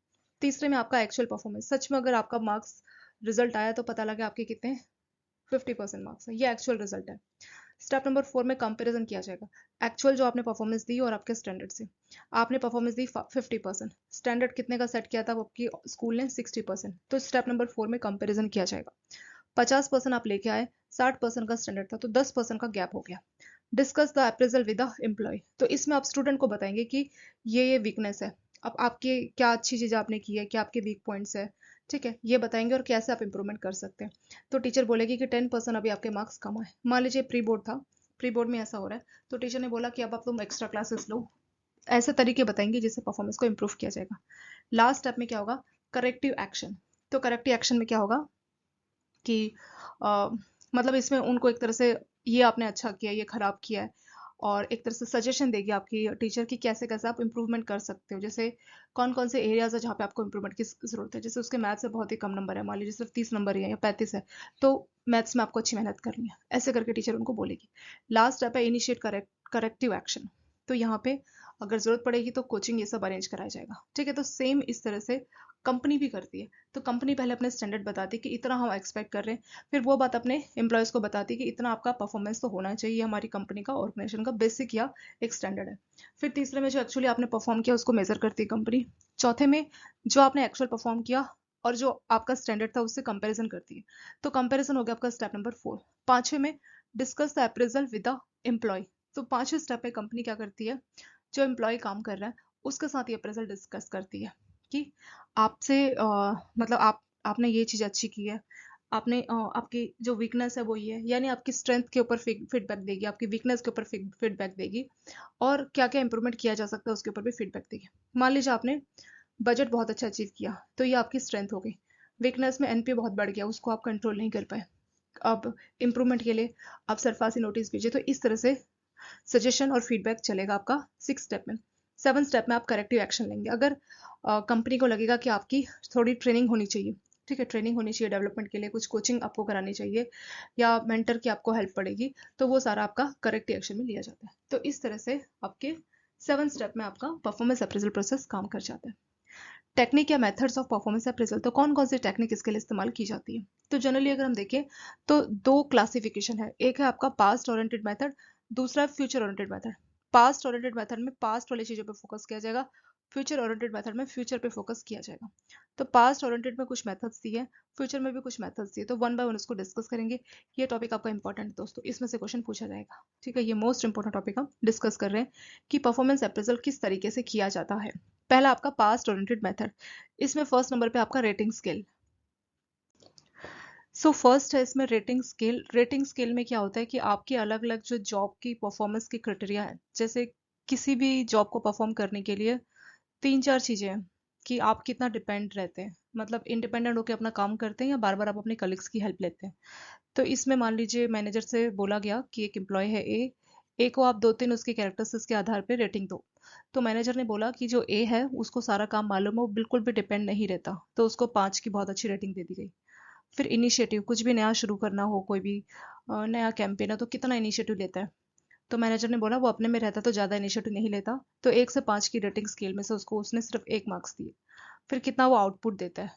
S1: तीसरे में आपका एक्चुअल परफॉर्मेंस, सच में अगर आपका मार्क्स रिजल्ट आया तो पता लगा आपके कितने 50% मार्क्स है, ये एक्चुअल रिजल्ट है। स्टेप नंबर 4 में कंपैरिजन किया जाएगा, एक्चुअल जो आपने परफॉर्मेंस दी और आपके स्टैंडर्ड से। आपने परफॉर्मेंस दी 50%, स्टैंडर्ड कितने का सेट किया था आपकी स्कूल ने, 60%, तो स्टेप नंबर 4 में कंपैरिजन किया जाएगा। 50% आप लेके आए, 60% का स्टैंडर्ड था, तो 10% का गैप हो गया। Discuss the appraisal with the employee. तो इसमें आप स्टूडेंट को बताएंगे कि ये वीकनेस है, अब आपके क्या अच्छी चीज़ आपने की है, क्या आपके वीक पॉइंट्स है। ठीक है, ये बताएंगे और कैसे आप इंप्रूवमेंट कर सकते हैं। तो टीचर बोलेगी कि 10% अभी आपके मार्क्स कम है। मान लीजिए प्री बोर्ड था, प्री बोर्ड में ऐसा हो रहा है, तो टीचर ने बोला कि अब आप तुम एक्स्ट्रा क्लासेस लो। ऐसे तरीके बताएंगे जिससे परफॉर्मेंस को इंप्रूव किया जाएगा। लास्ट स्टेप में क्या होगा, करेक्टिव एक्शन। तो करेक्टिव एक्शन में क्या होगा कि मतलब इसमें उनको एक तरह से ये आपने अच्छा किया, ये खराब किया है, और एक तरह से सजेशन देगी आपकी टीचर की कैसे कैसे आप इम्प्रूवमेंट कर सकते हो, जैसे कौन कौन से एरियाज है जहाँ पे आपको इम्प्रूवमेंट की जरूरत है। जैसे उसके मैथ्स में बहुत ही कम नंबर है, मान लीजिए सिर्फ 30 नंबर ही है या 35 है, तो मैथ्स में आपको अच्छी मेहनत करनी है, ऐसे करके टीचर उनको बोलेगी। लास्ट स्टेप है इनिशिएट करेक्टिव एक्शन। तो यहाँ पे अगर जरूरत पड़ेगी तो कोचिंग ये सब अरेंज कराया जाएगा, ठीक है। तो सेम इस तरह से कंपनी भी करती है। तो कंपनी पहले अपने स्टैंडर्ड बताती है कि इतना हम एक्सपेक्ट कर रहे हैं, फिर वो बात अपने एम्प्लॉयज़ को बताती है कि इतना आपका परफॉर्मेंस तो होना चाहिए, हमारी कंपनी का ऑर्गेनाइजेशन का बेसिक या एक स्टैंडर्ड है। फिर तीसरे में जो एक्चुअली आपने परफॉर्म किया उसको मेजर करती है कंपनी। चौथे में जो आपने एक्चुअल परफॉर्म किया और जो आपका स्टैंडर्ड था उससे कंपेरिजन करती है। तो कंपेरिजन हो गया आपका स्टेप नंबर 4। पांचवें में discuss the appraisal with the employee. तो पांचवें स्टेप में कंपनी क्या करती है, जो एम्प्लॉय काम कर रहा है उसके साथ ये अप्रेजल डिस्कस करती है कि आपसे मतलब आपने ये चीज़ अच्छी की है, आपने आपकी जो वीकनेस है वो ये है, यानी आपकी स्ट्रेंथ के ऊपर फीडबैक देगी, आपकी वीकनेस के ऊपर फीडबैक देगी, और क्या क्या इंप्रूवमेंट किया जा सकता है उसके ऊपर भी फीडबैक देगी। मान लीजिए आपने बजट बहुत अच्छा अचीव किया, तो ये आपकी स्ट्रेंथ हो गई। वीकनेस में एनपीए बहुत बढ़ गया, उसको आप कंट्रोल नहीं कर पाए, अब इम्प्रूवमेंट के लिए आप सरफासी नोटिस भेजिए। तो इस तरह से सजेशन और फीडबैक चलेगा आपका 6 स्टेप में। 7 स्टेप में आप करेक्टिव एक्शन लेंगे। अगर कंपनी को लगेगा कि आपकी थोड़ी ट्रेनिंग होनी चाहिए, ठीक है, ट्रेनिंग होनी चाहिए डेवलपमेंट के लिए, कुछ कोचिंग आपको करानी चाहिए या मेंटर की आपको हेल्प पड़ेगी, तो वो सारा आपका करेक्टिव एक्शन में लिया जाता है। तो इस तरह से आपके 7 स्टेप में आपका परफॉर्मेंस अप्रेजल प्रोसेस काम कर जाता है। टेक्निक या मेथड्स ऑफ परफॉर्मेंस अप्रेजल, तो कौन कौन सी टेक्निक इसके लिए इस्तेमाल की जाती है। तो जनरली अगर हम देखें तो दो क्लासिफिकेशन है, एक है आपका पास्ट ओरिएंटेड मेथड, दूसरा future oriented method. Past oriented method में पास्ट वाली चीजों पे फोकस किया जाएगा, फ्यूचर ओरिएंटेड मेथड में फ्यूचर पे फोकस किया जाएगा। तो पास्ट ओरिएंटेड में कुछ मेथड्स दिए, फ्यूचर में भी कुछ मेथड्स दिए, तो वन बाय वन उसको डिस्कस करेंगे। ये टॉपिक आपका इंपॉर्टेंट है दोस्तों, इसमें से क्वेश्चन पूछा जाएगा, ठीक है। ये मोस्ट इंपॉर्टेंट टॉपिक हम डिस्कस कर रहे हैं कि परफॉर्मेंस अप्रेजल किस तरीके से किया जाता है। पहला आपका पास्ट ओरिएंटेड मेथड, इसमें फर्स्ट नंबर पे आपका रेटिंग स्केल। सो फर्स्ट है इसमें रेटिंग स्केल। रेटिंग स्केल में क्या होता है कि आपकी अलग अलग जो जॉब की परफॉर्मेंस की क्राइटेरिया है, जैसे किसी भी जॉब को परफॉर्म करने के लिए 3-4 चीजें हैं कि आप कितना डिपेंड रहते हैं, मतलब इंडिपेंडेंट होकर अपना काम करते हैं या बार बार आप अपने कलीग्स की हेल्प लेते हैं। तो इसमें मान लीजिए मैनेजर से बोला गया कि एक एम्प्लॉय है ए को आप 2-3 उसके कैरेक्टरिस्टिक्स के आधार पे रेटिंग दो। तो मैनेजर ने बोला कि जो ए है उसको सारा काम मालूम है, वो बिल्कुल भी डिपेंड नहीं रहता, तो उसको 5 की बहुत अच्छी रेटिंग दे दी गई। फिर इनिशिएटिव, कुछ भी नया शुरू करना हो, कोई भी नया कैंपेन है तो कितना इनिशिएटिव लेता है। तो मैनेजर ने बोला वो अपने में रहता तो ज़्यादा इनिशिएटिव नहीं लेता, तो 1 से 5 की रेटिंग स्केल में से उसको उसने सिर्फ 1 मार्क्स दिए। फिर कितना वो आउटपुट देता है,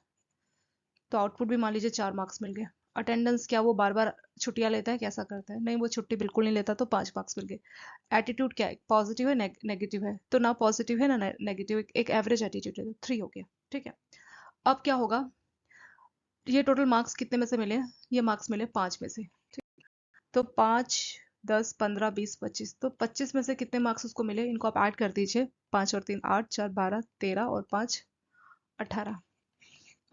S1: तो आउटपुट भी मान लीजिए 4 मार्क्स मिल गए। अटेंडेंस, क्या वो बार बार छुट्टियां लेता है, कैसा करता है, नहीं वो छुट्टी बिल्कुल नहीं लेता, तो 5 मार्क्स मिल गए। एटीट्यूड क्या है, पॉजिटिव है नेगेटिव है, तो ना पॉजिटिव है ना नेगेटिव, एक एवरेज एटीट्यूड है, तो 3 हो गया, ठीक है। अब क्या होगा, ये टोटल मार्क्स कितने में से मिले, ये मार्क्स मिले 5 में से, ठीक। तो 5, 10, 15, 20, 25, तो 25 में से कितने मार्क्स उसको मिले, इनको आप ऐड कर दीजिए। 5 और 3 8, 4 12, 13 और 5 18।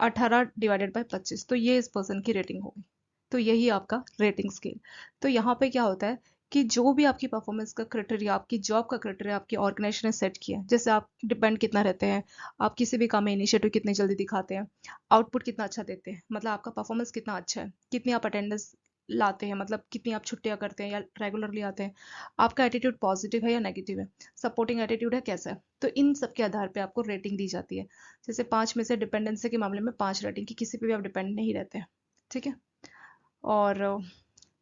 S1: 18 डिवाइडेड बाय 25, तो ये इस पर्सन की रेटिंग होगी। तो यही आपका रेटिंग स्केल। तो यहाँ पे क्या होता है कि जो भी आपकी परफॉर्मेंस का क्राइटेरिया, आपकी जॉब का क्राइटेरिया आपकी ऑर्गेनाइजेशन ने सेट किया है, जैसे आप डिपेंड कितना रहते हैं, आप किसी भी काम में इनिशिएटिव कितनी जल्दी दिखाते हैं, आउटपुट कितना अच्छा देते हैं, मतलब आपका परफॉर्मेंस कितना अच्छा है, कितनी आप अटेंडेंस लाते हैं, मतलब कितनी आप छुट्टियां करते हैं या रेगुलरली आते हैं, आपका एटीट्यूड पॉजिटिव है या नेगेटिव है, सपोर्टिंग एटीट्यूड है कैसा है, तो इन सब के आधार पे आपको रेटिंग दी जाती है। जैसे 5 में से डिपेंडेंसी के मामले में 5 रेटिंग, की किसी पे भी आप डिपेंड नहीं रहते हैं, ठीक है। और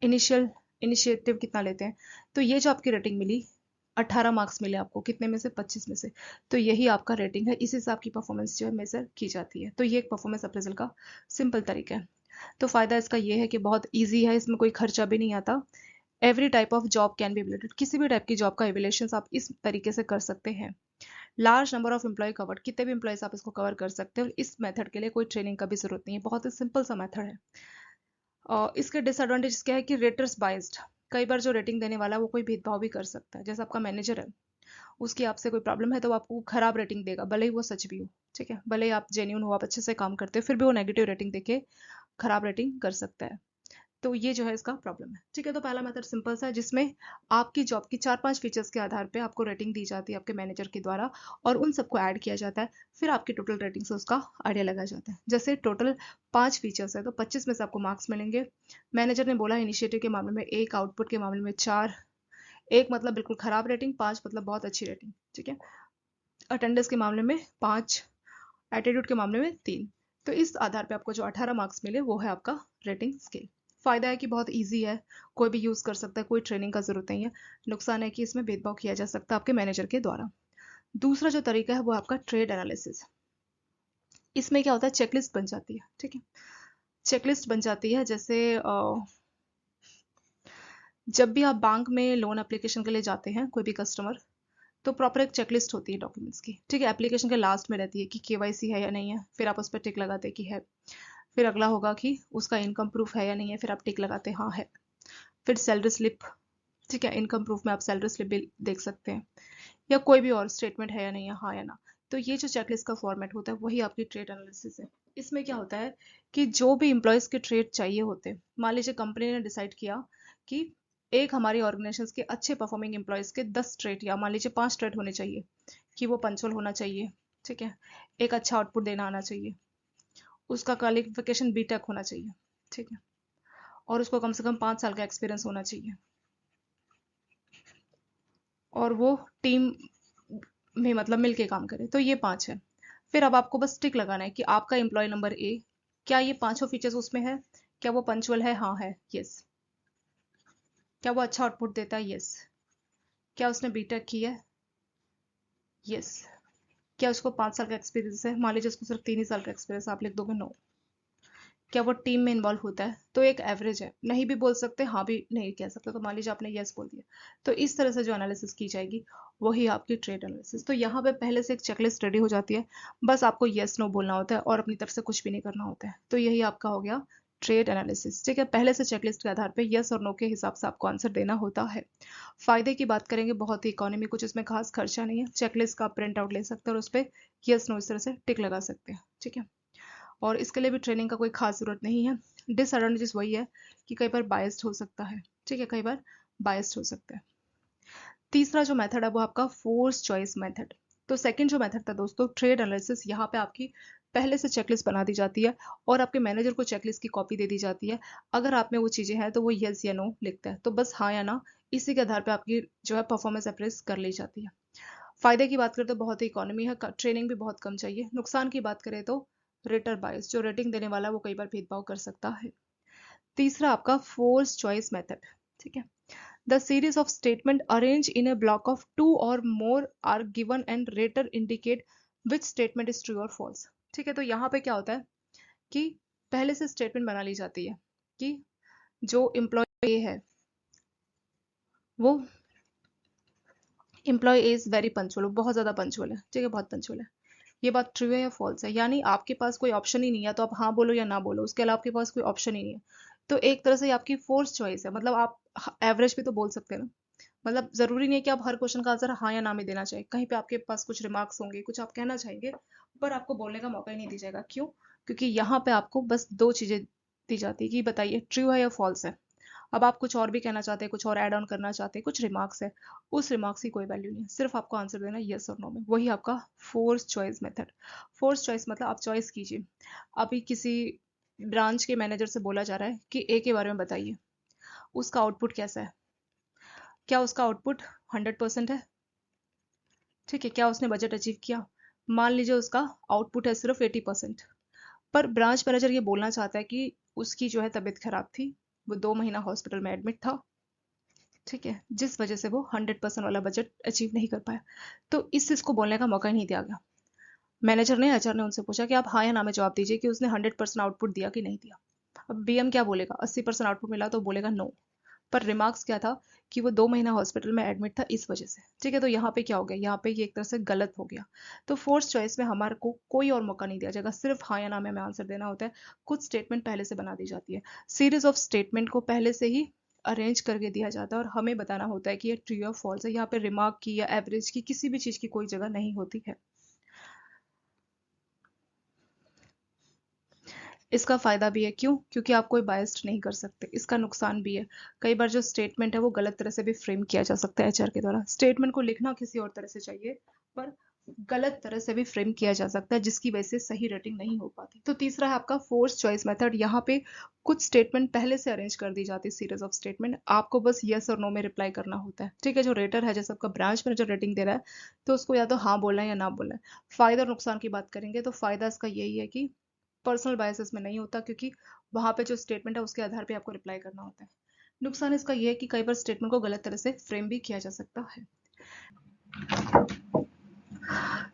S1: इनिशियल इनिशिएटिव कितना लेते हैं, तो ये जो आपकी रेटिंग मिली, 18 मार्क्स मिले आपको, कितने में से, 25 में से, तो यही आपका रेटिंग है, इसी से आपकी परफॉर्मेंस जो है मेजर की जाती है। तो ये एक परफॉर्मेंस अप्रेजल का सिंपल तरीका है। तो फायदा इसका ये है कि बहुत ईजी है, इसमें कोई खर्चा भी नहीं आता। Every type of job can be evaluated, किसी भी टाइप की जॉब का इवेल्युएशन आप इस तरीके से कर सकते हैं। Large number of employee covered, कितने भी एम्प्लॉयज आप इसको कवर कर सकते हैं, और इस मेथड के लिए कोई ट्रेनिंग का भी जरूरत नहीं है, बहुत ही सिंपल सा मेथड है। इसके डिसएडवांटेज क्या है कि रेटर्स बाइज्ड, कई बार जो रेटिंग देने वाला है वो कोई भेदभाव भी कर सकता है। जैसे आपका मैनेजर है, उसकी आपसे कोई प्रॉब्लम है तो वो आपको खराब रेटिंग देगा, भले ही वो सच भी हो, ठीक है, भले ही आप जेन्यून हो, आप अच्छे से काम करते हो, फिर भी वो नेगेटिव रेटिंग देके खराब रेटिंग कर सकता है। तो ये जो है इसका प्रॉब्लम है, ठीक है। तो पहला मेथड सिंपल सा है, जिसमें आपकी जॉब की 4-5 फीचर्स के आधार पे आपको रेटिंग दी जाती है आपके मैनेजर के द्वारा, और उन सबको ऐड किया जाता है, फिर आपकी टोटल रेटिंग से उसका आइडिया लगाया जाता है। जैसे टोटल 5 फीचर्स है तो 25 में से आपको मार्क्स मिलेंगे। मैनेजर ने बोला इनिशिएटिव के मामले में 1, आउटपुट के मामले में 4, 1 मतलब बिल्कुल खराब रेटिंग, 5 मतलब बहुत अच्छी रेटिंग, ठीक है। अटेंडेंस के मामले में 5, एटीट्यूड के मामले में 3। तो इस आधार पे आपको जो 18 मार्क्स मिले वो है आपका रेटिंग स्केल। फायदा है कि बहुत इजी है, कोई भी यूज कर सकता है, कोई ट्रेनिंग का जरूरत नहीं है। नुकसान है कि इसमें भेदभाव किया जा सकता है आपके मैनेजर के द्वारा। दूसरा जो तरीका है वो आपका ट्रेड एनालिसिस। इसमें क्या होता है, चेकलिस्ट बन जाती है, ठीक है। चेकलिस्ट बन जाती है, जैसे जब भी आप बैंक में लोन एप्लीकेशन के लिए जाते हैं, कोई भी कस्टमर, तो प्रॉपर एक चेकलिस्ट होती है डॉक्यूमेंट्स की, ठीक है। एप्लीकेशन के लास्ट में रहती है कि केवाईसी है या नहीं है, फिर आप उस पर टिक लगाते कि है। फिर अगला होगा कि उसका इनकम प्रूफ है या नहीं है, फिर आप टिक लगाते हाँ है। फिर सैलरी स्लिप, ठीक है, इनकम प्रूफ में आप सैलरी स्लिप भी देख सकते हैं, या कोई भी और स्टेटमेंट है या नहीं है, हाँ या ना। तो ये जो चेकलिस्ट का फॉर्मेट होता है वही आपकी ट्रेड एनालिसिस है। इसमें क्या होता है कि जो भी इंप्लॉयज के ट्रेड चाहिए होते हैं, मान लीजिए कंपनी ने डिसाइड किया कि एक हमारी ऑर्गेनाइजेशन के अच्छे परफॉर्मिंग एम्प्लॉयज के 10 ट्रेड या मान लीजिए 5 ट्रेड होने चाहिए, कि वो पंचुअल होना चाहिए, ठीक है, एक अच्छा आउटपुट देना आना चाहिए, उसका क्वालिफिकेशन बीटेक होना चाहिए, ठीक है, और उसको कम से कम 5 साल का एक्सपीरियंस होना चाहिए, और वो टीम में मतलब मिलके काम करे। तो ये 5 है। फिर अब आपको बस टिक लगाना है कि आपका एम्प्लॉय नंबर ए, क्या ये पांचों फीचर्स उसमें है, क्या वो पंचुअल है, हाँ है, यस, क्या वो अच्छा आउटपुट देता है, यस, क्या उसने बीटेक की है, यस, क्या उसको 5 साल का एक्सपीरियंस है, मान लीजिए उसको सिर्फ 3 ही साल का एक्सपीरियंस, आप लिख दोगे नो। क्या वो टीम में इन्वॉल्व होता है, तो एक एवरेज है, नहीं भी बोल सकते, हाँ भी नहीं कह सकते, तो मान लीजिए आपने यस बोल दिया। तो इस तरह से जो एनालिसिस की जाएगी वही आपकी ट्रेड एनालिसिस। तो यहाँ पे पहले से एक चेकलिस्ट रेडी हो जाती है, बस आपको यस नो बोलना होता है और अपनी तरफ से कुछ भी नहीं करना होता है। तो यही आपका हो गया ट्रेड एनालिसिस, ठीक है। पहले से चेकलिस्ट के आधार पे यस और नो के हिसाब से आपको आंसर देना होता है। फायदे की बात करेंगे, बहुत ही इकोनॉमी, कुछ इसमें खास खर्चा नहीं है। चेकलिस्ट का प्रिंट आउट ले सकते हैं और उस पर यस नो इस तरह से टिक लगा सकते हैं, ठीक है। और इसके लिए भी ट्रेनिंग का कोई खास जरूरत नहीं है। डिसएडवांटेजेस वही है कि कई बार बायस्ड हो सकता है, ठीक है, कई बार बायस्ड हो सकता है। तीसरा जो मेथड है वो आपका फोर्स चॉइस मेथड। तो सेकंड जो मेथड था दोस्तों, ट्रेड एनालिसिस, यहाँ पे आपकी पहले से चेकलिस्ट बना दी जाती है और आपके मैनेजर को चेकलिस्ट की कॉपी दे दी जाती है। अगर आप में वो चीजें हैं तो वो यस या नो लिखता है, तो बस हाँ या ना, इसी के आधार पर आपकी जो है परफॉर्मेंस अप्रेस कर ली जाती है। फायदे की बात करें तो बहुत ही इकोनॉमी है, ट्रेनिंग भी बहुत कम चाहिए। नुकसान की बात करें तो रेटर बायस, जो रेटिंग देने वाला है वो कई बार भेदभाव कर सकता है। तीसरा आपका फोर्स चॉइस मेथड, ठीक है। The series of statement arrange in a block of 2 or more are given and rater indicate which statement is true और फॉल्स, ठीक है। तो यहाँ पे क्या होता है कि पहले से स्टेटमेंट बना ली जाती है कि जो एम्प्लॉय है वो एम्प्लॉय इज वेरी पंचुअल, बहुत ज्यादा पंचुअल है, ठीक है, बहुत पंचुअल है। ये बात ट्रू है या फॉल्स है, यानी आपके पास कोई ऑप्शन ही नहीं है, तो आप हाँ बोलो या ना बोलो, उसके अलावा आपके पास कोई ऑप्शन ही नहीं है। तो एक तरह से ये आपकी फोर्स चॉइस है, मतलब आप एवरेज भी तो बोल सकते हैं ना। मतलब जरूरी नहीं है कि आप हर क्वेश्चन का आंसर हाँ या ना में देना चाहिए, कहीं पे आपके पास कुछ रिमार्क्स होंगे, कुछ आप कहना चाहेंगे, पर आपको बोलने का मौका ही नहीं दिया जाएगा। क्यों? क्योंकि यहाँ पे आपको बस 2 चीजें दी जाती है कि बताइए ट्रू है या फॉल्स है। अब आप कुछ और भी कहना चाहते हैं, कुछ और ऐड ऑन करना चाहते हैं, कुछ रिमार्क्स है, उस रिमार्क्स की कोई वैल्यू नहीं है, सिर्फ आपको आंसर देना यस और नो में। वही आपका force choice method. Force choice मतलब आप चॉइस कीजिए। अभी किसी ब्रांच के मैनेजर से बोला जा रहा है कि ए के बारे में बताइए, उसका आउटपुट कैसा है, क्या उसका आउटपुट 100% है, ठीक है, क्या उसने बजट अचीव किया। मान लीजिए उसका आउटपुट है सिर्फ 80%, पर ब्रांच मैनेजर ये बोलना चाहता है कि उसकी जो है तबीयत खराब थी, वो 2 महीना हॉस्पिटल में एडमिट था, ठीक है, जिस वजह से वो 100% वाला बजट अचीव नहीं कर पाया। तो इस चीज को बोलने का मौका ही नहीं दिया गया। मैनेजर ने, एचआर ने उनसे पूछा कि आप हाँ या ना में जवाब दीजिए कि उसने 100% आउटपुट दिया कि नहीं दिया। अब बीएम क्या बोलेगा, 80% आउटपुट मिला तो बोलेगा नो, पर रिमार्क्स क्या था कि वो 2 महीना हॉस्पिटल में एडमिट था इस वजह से, ठीक है। तो यहाँ पे क्या हो गया, यहाँ पे ये एक तरह से गलत हो गया। तो फोर्स चॉइस में हमारे को कोई और मौका नहीं दिया जाएगा, सिर्फ हाँ या ना में हमें आंसर देना होता है। कुछ स्टेटमेंट पहले से बना दी जाती है, सीरीज ऑफ स्टेटमेंट को पहले से ही अरेंज करके दिया जाता है और हमें बताना होता है कि ये ट्रू या फॉल्स है। यहाँ पे रिमार्क की या एवरेज की किसी भी चीज की कोई जगह नहीं होती है। इसका फायदा भी है, क्यों? क्योंकि आप कोई बायस्ड नहीं कर सकते। इसका नुकसान भी है, कई बार जो स्टेटमेंट है वो गलत तरह से भी फ्रेम किया जा सकता है एचआर के द्वारा। स्टेटमेंट को लिखना किसी और तरह से चाहिए, पर गलत तरह से भी फ्रेम किया जा सकता है, जिसकी वजह से सही रेटिंग नहीं हो पाती। तो तीसरा है आपका फोर्स चॉइस मेथड। यहाँ पे कुछ स्टेटमेंट पहले से अरेंज कर दी जाती है, सीरीज ऑफ स्टेटमेंट, आपको बस यस और नो में रिप्लाई करना होता है। ठीक है, जो रेटर है, जैसे आपका ब्रांच मैनेजर रेटिंग दे रहा है, तो उसको या तो हाँ बोलना है या ना बोलना है। फायदा और नुकसान की बात करेंगे तो फायदा इसका यही है कि पर्सनल बायसेस में नहीं होता, क्योंकि वहां पे जो स्टेटमेंट है उसके आधार पे आपको रिप्लाई करना होता है। नुकसान इसका यह है कि कई बार स्टेटमेंट को गलत तरह से फ्रेम भी किया जा सकता है।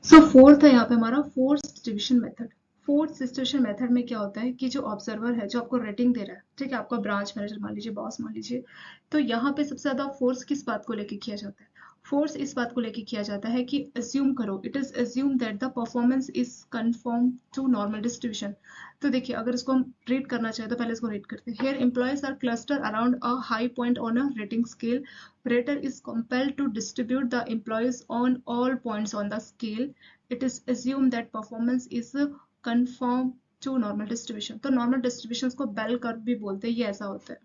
S1: सो फोर्थ है यहाँ पे हमारा force distribution method. Force distribution method में क्या होता है कि जो ऑब्जर्वर है, जो आपको रेटिंग दे रहा है, ठीक है, आपका ब्रांच मैनेजर मान लीजिए, बॉस मान लीजिए, तो यहाँ पे सबसे ज्यादा फोर्स किस बात को लेके किया जाता है? फोर्स इस बात को लेके किया जाता है कि अज्यूम करो, it is assume that the performance is confirm to normal distribution. तो देखिए, अगर इसको हम रीड करना चाहे तो पहले इसको रीड करते हैं। Here employees are cluster around a high point on a rating scale. Rater is compelled to distribute the employees on all points on the scale. It is assumed that performance is conform to normal distribution. तो normal distributions को बेल कर्व भी बोलते हैं, ये ऐसा होता है।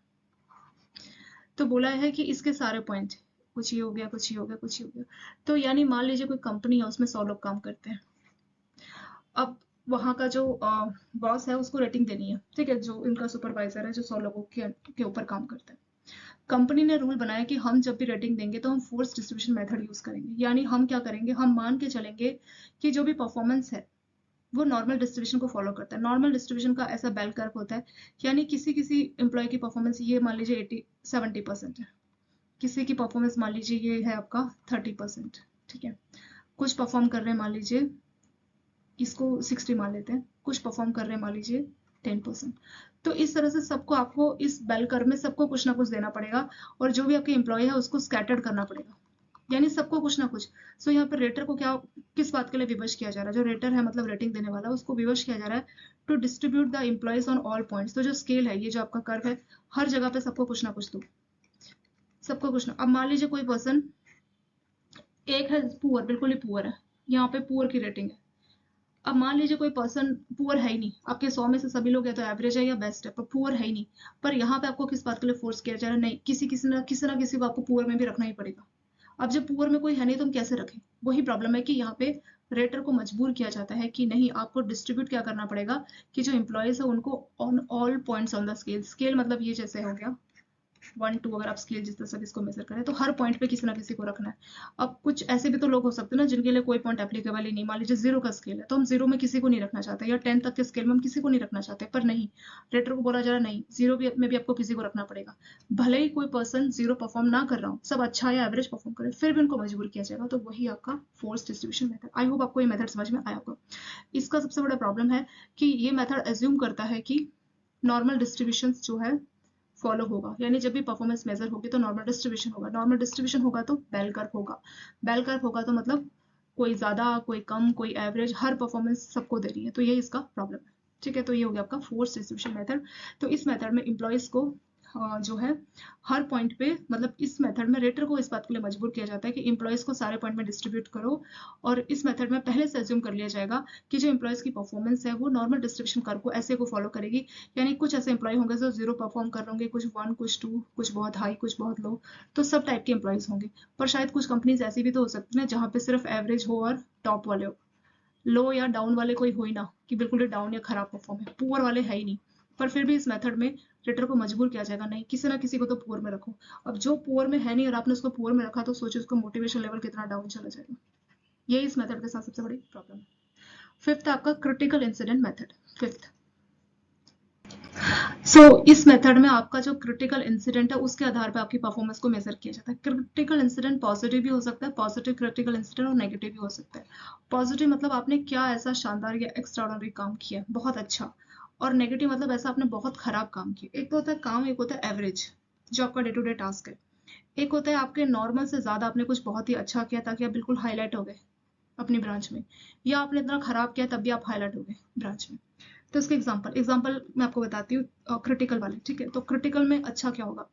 S1: तो बोला है कि इसके सारे पॉइंट, कुछ ही हो गया, कुछ ही हो गया, कुछ ही हो गया। तो यानी मान लीजिए कोई कंपनी है, उसमें 100 लोग काम करते हैं। अब वहां का जो बॉस है, उसको रेटिंग देनी है, ठीक है, जो इनका सुपरवाइजर है, जो 100 लोगों के ऊपर काम करता है। कंपनी ने रूल बनाया कि हम जब भी रेटिंग देंगे तो हम फोर्स डिस्ट्रीब्यूशन मेथड यूज करेंगे। यानी हम क्या करेंगे, हम मान के चलेंगे कि जो भी परफॉर्मेंस है वो नॉर्मल डिस्ट्रीब्यूशन को फॉलो करता है। नॉर्मल डिस्ट्रीब्यूशन का ऐसा बेल कर्व होता है, यानी किसी किसी एम्प्लॉय की परफॉर्मेंस ये मान लीजिए 70% है, किसी की परफॉर्मेंस मान लीजिए ये है आपका 30%। ठीक है, कुछ परफॉर्म कर रहे हैं मान लीजिए, इसको 60 मान लेते हैं, कुछ परफॉर्म कर रहे हैं मान लीजिए 10%। तो इस तरह से सबको, आपको इस बेल कर्व में सबको कुछ ना कुछ देना पड़ेगा, और जो भी आपके एम्प्लॉय है उसको स्कैटर्ड करना पड़ेगा, यानी सबको कुछ ना कुछ। सो यहाँ पर रेटर को क्या, किस बात के लिए विवश किया जा रहा है? जो रेटर है, मतलब रेटिंग देने वाला, उसको विवश किया जा रहा है to distribute the employees on all points. तो जो स्केल है, ये जो आपका कर्व है, हर जगह पे सबको कुछ ना कुछ दो, सबको कुछ ना। अब मान लीजिए कोई पर्सन एक है पुअर, बिल्कुल ही पुअर है, यहाँ पे पुअर की रेटिंग है। अब मान लीजिए कोई पर्सन पुअर है ही नहीं, आपके 100 में से सभी लोग या तो एवरेज है या बेस्ट है, पर पुअर है ही नहीं। पर यहाँ पे आपको किस बात के लिए फोर्स किया जा रहा है? नहीं, किसी ना किसी को आपको पुअर में भी रखना ही पड़ेगा। अब जब पुअर में कोई है नहीं तो हम कैसे रखें? वही प्रॉब्लम है कि यहाँ पे रेटर को मजबूर किया जाता है कि नहीं, आपको डिस्ट्रीब्यूट क्या करना पड़ेगा कि जो एम्प्लॉयज है उनको on all points on the scale, scale मतलब ये जैसे हो गया 1 2, अगर आप स्केल जिस तरह से इसको मेजर करें तो हर पॉइंट पे किसी ना किसी को रखना है। अब कुछ ऐसे भी तो लोग हो सकते हैं ना जिनके लिए कोई पॉइंट एप्लीकेबल ही नहीं, मान लीजिए 0 का स्केल है तो हम 0 में किसी को नहीं रखना चाहते, या 10 तक के स्केल में हम किसी को नहीं रखना चाहते, पर नहीं, रेटर को बोला जा रहा है नहीं, 0 में भी आपको किसी को रखना पड़ेगा। भले ही कोई पर्सन 0 परफॉर्म ना कर रहा हो, सब अच्छा या एवरेज परफॉर्म करे, फिर भी उनको मजबूर किया जाएगा। तो वही आपका force distribution method. I hope आपको ये मेथड समझ में आया होगा। इसका सबसे बड़ा प्रॉब्लम है कि ये मेथड एज्यूम करता है कि नॉर्मल डिस्ट्रीब्यूशन जो है फॉलो होगा, यानी जब भी परफॉर्मेंस मेजर होगी तो नॉर्मल डिस्ट्रीब्यूशन होगा, नॉर्मल डिस्ट्रीब्यूशन होगा तो बेल कर्व होगा, बेल कर्व होगा तो मतलब कोई ज्यादा कोई कम कोई एवरेज, हर परफॉर्मेंस सबको दे रही है। तो ये इसका प्रॉब्लम है। ठीक है, तो ये हो गया आपका फोर्स डिस्ट्रीब्यूशन मेथड। तो इस मेथड में एम्प्लॉयज को जो है हर पॉइंट पे, मतलब इस मेथड में रेटर को इस बात के लिए मजबूर किया जाता है कि एम्प्लॉयज को सारे पॉइंट में डिस्ट्रीब्यूट करो। और इस मेथड में पहले से अज्यूम कर लिया जाएगा कि जो एम्प्लॉयज की परफॉर्मेंस है वो नॉर्मल डिस्ट्रीब्यूशन कर्व को ऐसे को फॉलो करेगी। यानी कुछ ऐसे एम्प्लॉय होंगे जो 0 परफॉर्म कर रहे होंगे, कुछ 1, कुछ 2, कुछ बहुत हाई, कुछ बहुत लो, तो सब टाइप के एम्प्लॉयज होंगे। पर शायद कुछ कंपनीज ऐसी भी तो हो सकती है जहाँ पे सिर्फ एवरेज हो और टॉप वाले हो, लो या डाउन वाले कोई हो ही ना, कि बिल्कुल ही डाउन या खराब परफॉर्म है, पुअर वाले है ही नहीं। पर फिर भी इस मेथड में रेटर को मजबूर किया जाएगा, नहीं, किसी ना किसी को तो पुअर में रखो। अब जो पुअर में है नहीं और आपने उसको पुअर में रखा, तो सोचो उसका मोटिवेशन लेवल कितना डाउन चला जाएगा। ये इस मेथड के साथ सबसे बड़ी प्रॉब्लम है। फिफ्थ आपका क्रिटिकल इंसिडेंट मेथड। फिफ्थ, इस मेथड में आपका जो क्रिटिकल इंसिडेंट है उसके आधार पर आपकी परफॉर्मेंस को मेजर किया जाता है। क्रिटिकल इंसिडेंट पॉजिटिव भी हो सकता है, पॉजिटिव क्रिटिकल इंसिडेंट, और नेगेटिव भी हो सकता है। पॉजिटिव मतलब आपने क्या ऐसा शानदार या एक्स्ट्राऑर्डिनरी काम किया, बहुत अच्छा। और नेगेटिव मतलब ऐसा आपने बहुत खराब काम किया। एक तो होता है काम, एक होता है एवरेज, जो आपका डे टू डे टास्क है। एक होता है आपके नॉर्मल से ज्यादा आपने कुछ बहुत ही अच्छा किया ताकि आप बिल्कुल हाईलाइट हो गए अपनी ब्रांच में, या आपने इतना खराब किया तब भी आप हाईलाइट हो गए ब्रांच में। तो इसके एग्जाम्पल मैं आपको बताती हूँ क्रिटिकल वाले। ठीक है, तो क्रिटिकल में अच्छा क्या होगा,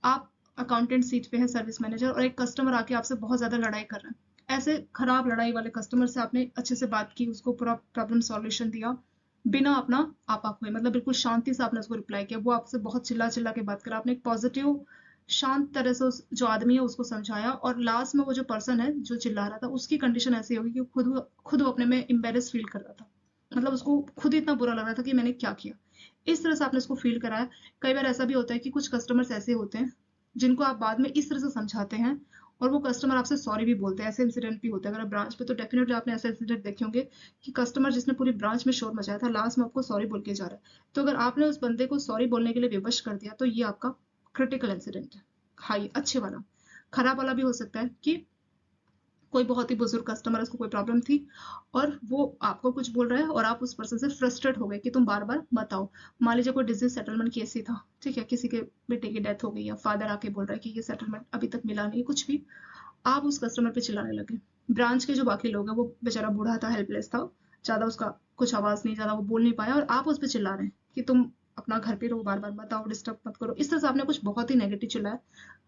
S1: आप अकाउंटेंट सीट पे है, सर्विस मैनेजर, और एक कस्टमर आके आपसे बहुत ज्यादा लड़ाई कर रहा है। ऐसे खराब लड़ाई वाले कस्टमर से आपने अच्छे से बात की, उसको पूरा प्रॉब्लम सॉल्यूशन दिया, बिना अपना आपा खोए, मतलब बिल्कुल शांति से आपने उसको रिप्लाई किया। वो आपसे बहुत चिल्ला चिल्ला के बात करा, आपने एक पॉजिटिव शांत तरह से उस जो आदमी है उसको समझाया, और लास्ट में वो जो पर्सन है जो चिल्ला रहा था उसकी कंडीशन ऐसी होगी कि खुद वो अपने में एम्बेरस फील कर रहा था, मतलब उसको खुद ही इतना बुरा लग रहा था कि मैंने क्या किया। इस तरह से आपने उसको फील कराया। कई बार ऐसा भी होता है कि कुछ कस्टमर्स ऐसे होते हैं जिनको आप बाद में इस तरह से समझाते हैं और वो कस्टमर आपसे सॉरी भी बोलते हैं। ऐसे इंसिडेंट भी होते हैं, अगर ब्रांच पे तो डेफिनेटली आपने ऐसे इंसिडेंट देखे होंगे कि कस्टमर जिसने पूरी ब्रांच में शोर मचाया था लास्ट में आपको सॉरी बोल के जा रहा है। तो अगर आपने उस बंदे को सॉरी बोलने के लिए विवश कर दिया तो ये आपका क्रिटिकल इंसिडेंट है। हाई अच्छे वाला। खराब वाला भी हो सकता है कि कोई बहुत ही बुजुर्ग कस्टमर है, उसको कोई प्रॉब्लम थी और वो आपको कुछ बोल रहा है और आप उस पर्सन से फ्रस्ट्रेट हो गए कि तुम बार बार बताओ। मान लीजिए कोई डिजीज सेटलमेंट केस ही था, ठीक है, किसी के बेटे की डेथ हो गई या फादर आके बोल रहा है कि ये सेटलमेंट अभी तक मिला नहीं, कुछ भी। आप उस कस्टमर पे चिल्लाने लगे। ब्रांच के जो बाकी लोग हैं वो बेचारा बूढ़ा था, हेल्पलेस था, ज्यादा उसका कुछ आवाज नहीं, ज्यादा वो बोल नहीं पाया और आप उस पर चिल्ला रहे हैं कि तुम अपना घर पे रहो, बार बार बताओ, डिस्टर्ब मत करो। इस तरह से आपने कुछ बहुत ही नेगेटिव चिल्लाया।